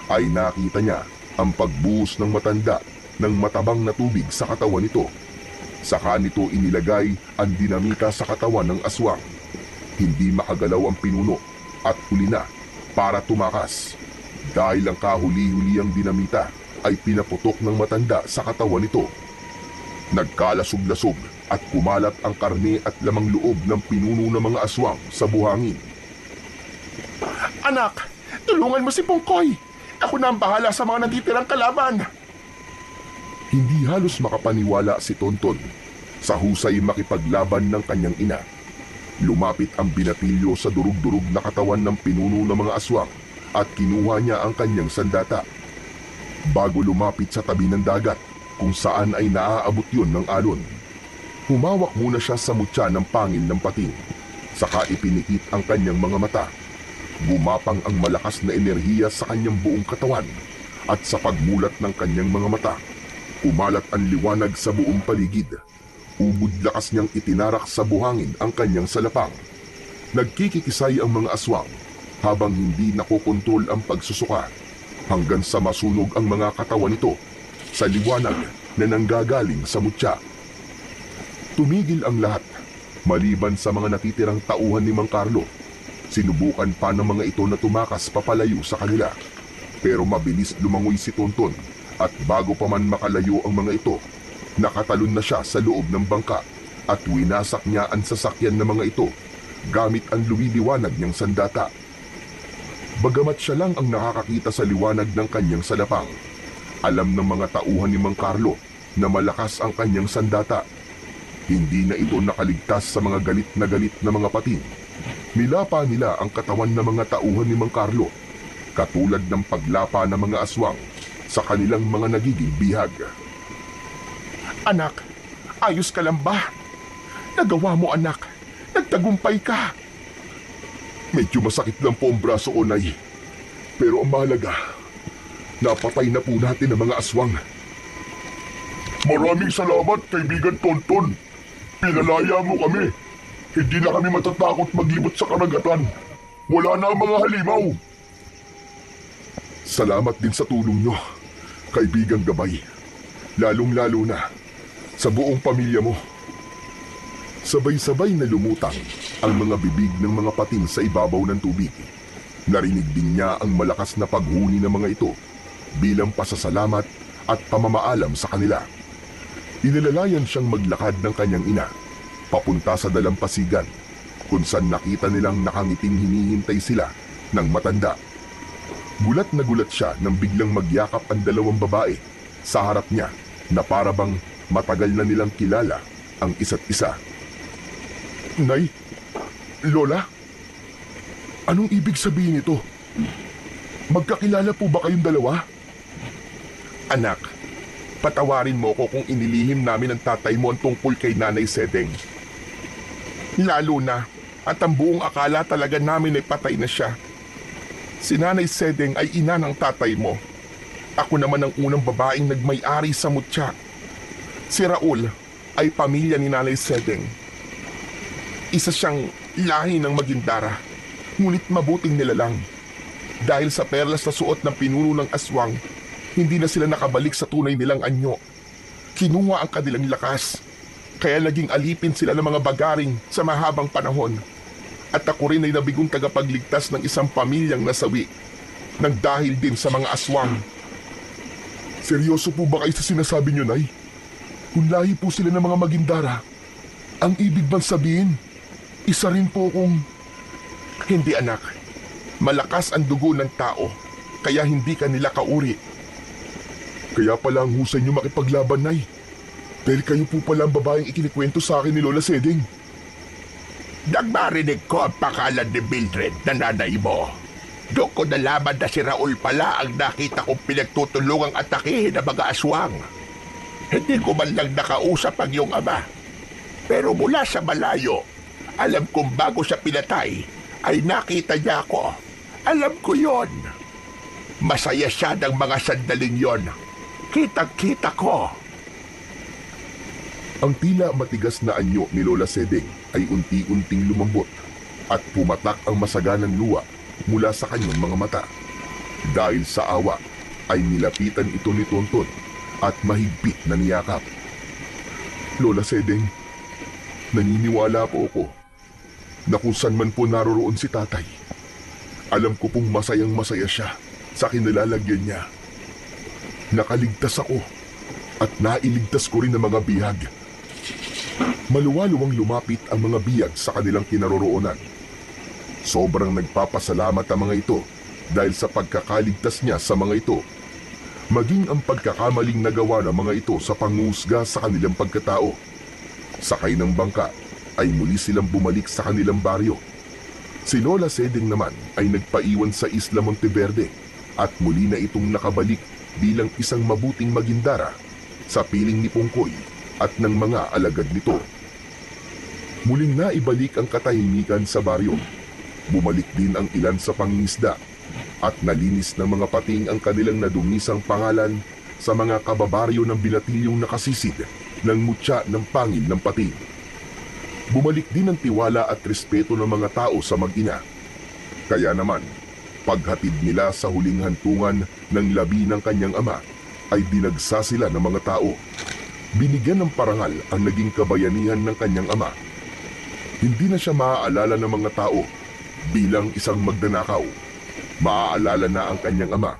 [SPEAKER 1] ay nakita niya ang pagbuhos ng matanda ng matabang na tubig sa katawan nito. Saka nito inilagay ang dinamita sa katawan ng aswang. Hindi makagalaw ang pinuno at huli na para tumakas. Dahil ang kahuli-huliang dinamita ay pinaputok ng matanda sa katawan nito. Nagkalasog-lasog at kumalat ang karne at lamang loob ng pinuno ng mga aswang sa buhangin.
[SPEAKER 3] Anak, tulungan mo si Pungkoy. Ako na ang bahala sa mga natitirang kalaban.
[SPEAKER 1] Hindi halos makapaniwala si Tonton sa husay makipaglaban ng kanyang ina. Lumapit ang binatilyo sa durug-durug na katawan ng pinuno ng mga aswang at kinuha niya ang kanyang sandata. Bago lumapit sa tabi ng dagat kung saan ay naaabot yun ng alon, humawak muna siya sa mutya ng pangil ng pating. Saka ipinikit ang kanyang mga mata. Gumapang ang malakas na enerhiya sa kanyang buong katawan at sa pagmulat ng kanyang mga mata, umalat ang liwanag sa buong paligid. Ubod lakas niyang itinarak sa buhangin ang kanyang salapang. Nagkikikisay ang mga aswang habang hindi nakokontrol ang pagsusuka hanggang sa masunog ang mga katawan nito sa liwanag na nanggagaling sa mutya. Tumigil ang lahat maliban sa mga natitirang tauhan ni Mang Carlo. Sinubukan pa ng mga ito na tumakas papalayo sa kanila. Pero mabilis lumangoy si Tonton at bago pa man makalayo ang mga ito, nakatalon na siya sa loob ng bangka at winasak niya ang sasakyan ng mga ito gamit ang lumiliwanag niyang sandata. Bagamat siya lang ang nakakakita sa liwanag ng kanyang salapang, alam ng mga tauhan ni Mang Carlo na malakas ang kanyang sandata. Hindi na ito nakaligtas sa mga galit na mga pating. Nilapa nila ang katawan ng mga tauhan ni Mang Carlo, katulad ng paglapa ng mga aswang sa kanilang mga nagiging bihag.
[SPEAKER 3] Anak, ayos ka lang ba? Nagawa mo, anak. Nagtagumpay ka.
[SPEAKER 1] Medyo masakit lang po ang braso ko, Nay. Pero ang mahalaga, napatay na po natin ang mga aswang.
[SPEAKER 2] Maraming salamat, kaibigan Tonton. Pinalaya mo kami. Hindi na kami matatakot maglibot sa karagatan. Wala na ang mga halimaw.
[SPEAKER 1] Salamat din sa tulong nyo, kaibigang Gabay. Lalong-lalo na sa buong pamilya mo. Sabay-sabay na lumutang ang mga bibig ng mga pating sa ibabaw ng tubig. Narinig din niya ang malakas na paghuni ng mga ito bilang pasasalamat at pamamaalam sa kanila. Inilalayan siyang maglakad ng kanyang ina papunta sa dalampasigan kung saan nakita nilang nakangiting hinihintay sila ng matanda. Gulat na gulat siya nang biglang magyakap ang dalawang babae sa harap niya na parabang matagal na nilang kilala ang isa't isa. Nay, Lola, anong ibig sabihin ito? Magkakilala po ba kayong dalawa?
[SPEAKER 3] Anak, patawarin mo ko kung inilihim namin ang tatay mo ang tungkol kay Nanay Sedeng. Lalo na at ang buong akala talaga namin ay patay na siya. Si Nanay Sedeng ay ina ng tatay mo. Ako naman ang unang babaeng nagmay-ari sa mutya. Si Raul ay pamilya ni Nanay Sedeng. Isa siyang lahi ng Magindara, ngunit mabuting nilalang. Dahil sa perlas na suot ng pinuno ng aswang, hindi na sila nakabalik sa tunay nilang anyo. Kinuha ang kanilang lakas, kaya naging alipin sila ng mga bagaring sa mahabang panahon. At ako rin ay nabigong tagapagligtas ng isang pamilyang nasawi, nang dahil din sa mga aswang.
[SPEAKER 1] Seryoso po ba kayo sa sinasabi niyo, Nay? Kung lahi po sila ng mga Magindara, ang ibig bang sabihin, isa rin po kung...
[SPEAKER 3] Hindi, anak. Malakas ang dugo ng tao, kaya hindi ka nila kauri.
[SPEAKER 1] Kaya pala ang husay niyo makipaglaban, Nay. Dahil kayo po pala ang babaeng ikinikwento sa akin ni Lola Seding.
[SPEAKER 3] Nagmarinig ko ang pangalan ni Mildred na nanay mo. Doon ko nalaman na si Raul pala ang nakita kong pinagtutulungang atakihin ng mga aswang. Hindi ko man lang nakausap ang iyong ama. Pero mula sa malayo, alam kong bago siya pinatay, ay nakita niya ako. Alam ko yon. Masaya siya ng mga sandaling yon. Kitang-kita ko.
[SPEAKER 1] Ang tila matigas na anyo ni Lola Sedeng ay unti-unting lumambot at pumatak ang masaganang luha mula sa kanyang mga mata. Dahil sa awa ay nilapitan ito ni Tonton at mahigpit na niyakap. Lola Sedeng, naniniwala po ako na kung saan man po naroroon si tatay, alam ko pong masayang masaya siya sa kinalalagyan niya. Nakaligtas ako at nailigtas ko rin ang mga bihag. Maluwaluwang lumapit ang mga biyag sa kanilang kinaroroonan. Sobrang nagpapasalamat ang mga ito dahil sa pagkakaligtas niya sa mga ito. Maging ang pagkakamaling nagawa ng mga ito sa pangusga sa kanilang pagkatao. Sakay ng bangka ay muli silang bumalik sa kanilang baryo. Si Lola Sedeng naman ay nagpaiwan sa Isla Monteverde at muli na itong nakabalik bilang isang mabuting magindara sa piling ni Pungkoy at ng mga alagad nito. Muling naibalik ang katahimikan sa baryo. Bumalik din ang ilan sa pangingisda at nalinis ng mga pating ang kanilang nadumisang pangalan sa mga kababaryo ng binatilyong nakasisid ng mutya ng pangil ng pating. Bumalik din ang tiwala at respeto ng mga tao sa mag-ina. Kaya naman, paghatid nila sa huling hantungan ng labi ng kanyang ama, ay dinagsa sila ng mga tao. Binigyan ng parangal ang naging kabayanihan ng kanyang ama. Hindi na siya maaalala ng mga tao bilang isang magnanakaw. Maaalala na ang kanyang ama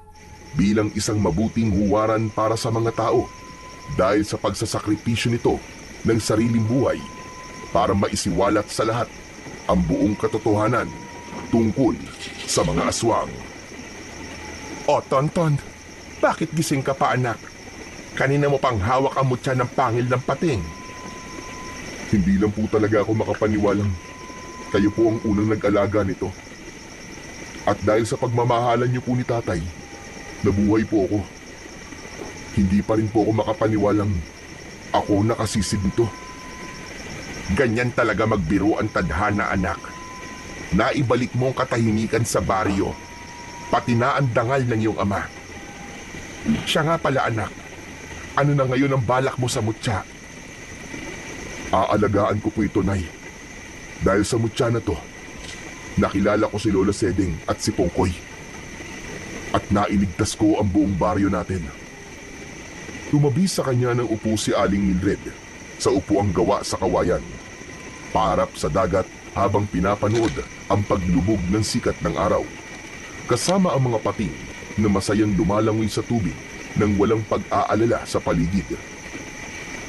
[SPEAKER 1] bilang isang mabuting huwaran para sa mga tao dahil sa pagsasakripisyo nito ng sariling buhay para maisiwalat sa lahat ang buong katotohanan tungkol sa mga aswang.
[SPEAKER 3] O Tonton, bakit gising ka pa anak? Kanina mo pang hawak ang mutya ng pangil ng pating.
[SPEAKER 1] Hindi lang po talaga ako makapaniwalang kayo po ang unang nag-alaga nito. At dahil sa pagmamahalan niyo po ni tatay, nabuhay po ako. Hindi pa rin po ako makapaniwalang ako nakasisid nito.
[SPEAKER 3] Ganyan talaga magbiro ang tadhana anak. Naibalik mo ang katahimikan sa baryo, pati na ang dangal ng iyong ama. Siya nga pala anak, ano na ngayon ang balak mo sa mutya?
[SPEAKER 1] Aalagaan ko po ito, Nay. Dahil sa mutya na to, nakilala ko si Lola Sedeng at si Pongkoy. At nailigtas ko ang buong baryo natin. Tumabi sa kanya ng upo si Aling Mildred sa upuang gawa sa kawayan. Paharap sa dagat habang pinapanood ang paglubog ng sikat ng araw. Kasama ang mga pating na masayang lumalangoy sa tubig nang walang pag-aalala sa paligid.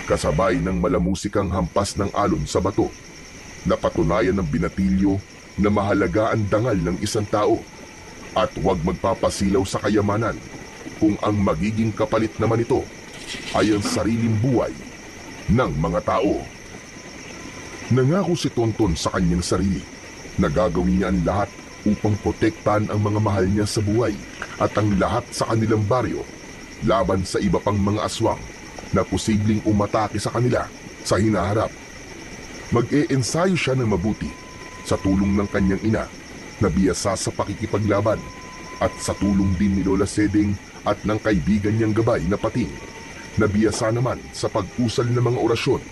[SPEAKER 1] Kasabay ng malamusikang hampas ng alon sa bato, napatunayan ng binatilyo na mahalaga ang dangal ng isang tao at huwag magpapasilaw sa kayamanan kung ang magiging kapalit naman ito ay ang sariling buhay ng mga tao. Nangako si Tonton sa kanyang sarili na gagawin niya ang lahat upang protektahan ang mga mahal niya sa buhay at ang lahat sa kanilang baryo laban sa iba pang mga aswang na posibleng umatake sa kanila sa hinaharap. Mag-e-ensayo siya ng mabuti sa tulong ng kanyang ina na biyasa sa pakikipaglaban at sa tulong din ni Lola Sedeng at ng kaibigan niyang gabay na pating na biyasa naman sa pag-usal ng mga orasyon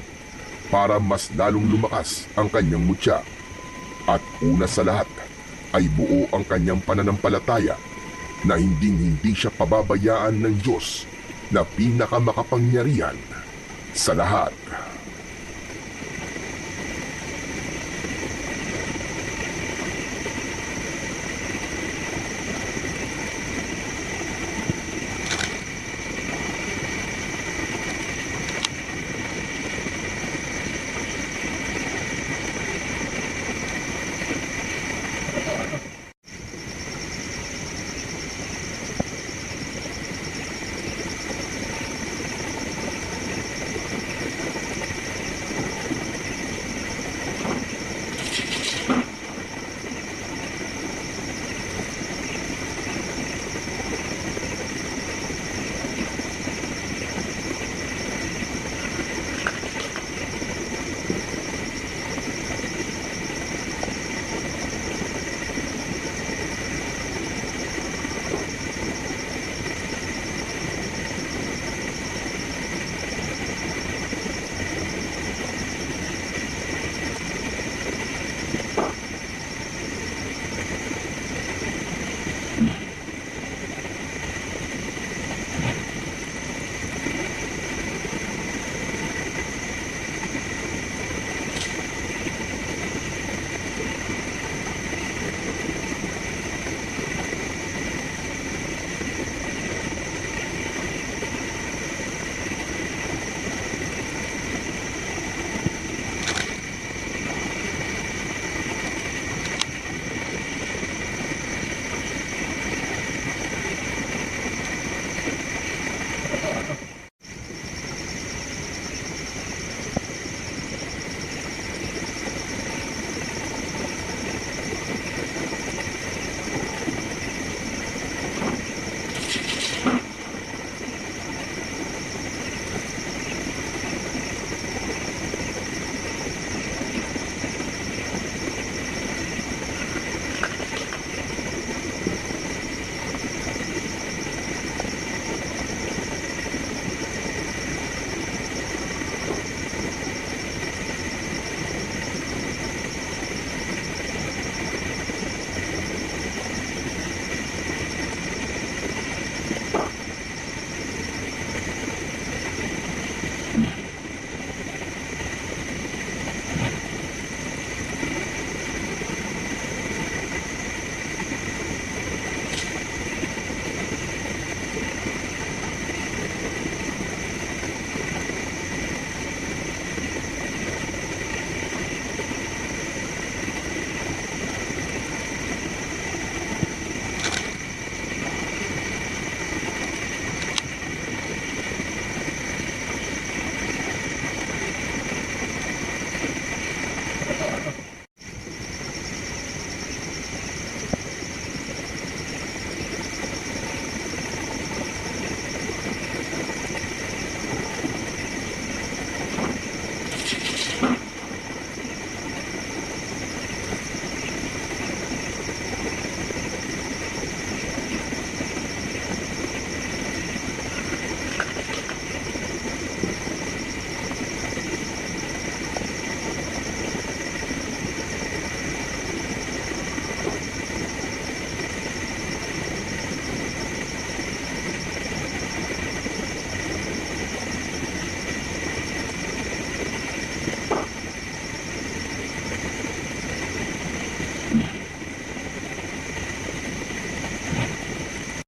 [SPEAKER 1] para mas lalong lumakas ang kanyang mutya. At una sa lahat ay buo ang kanyang pananampalataya na hindi siya pababayaan ng Diyos na pinakamakapangyarihan sa lahat.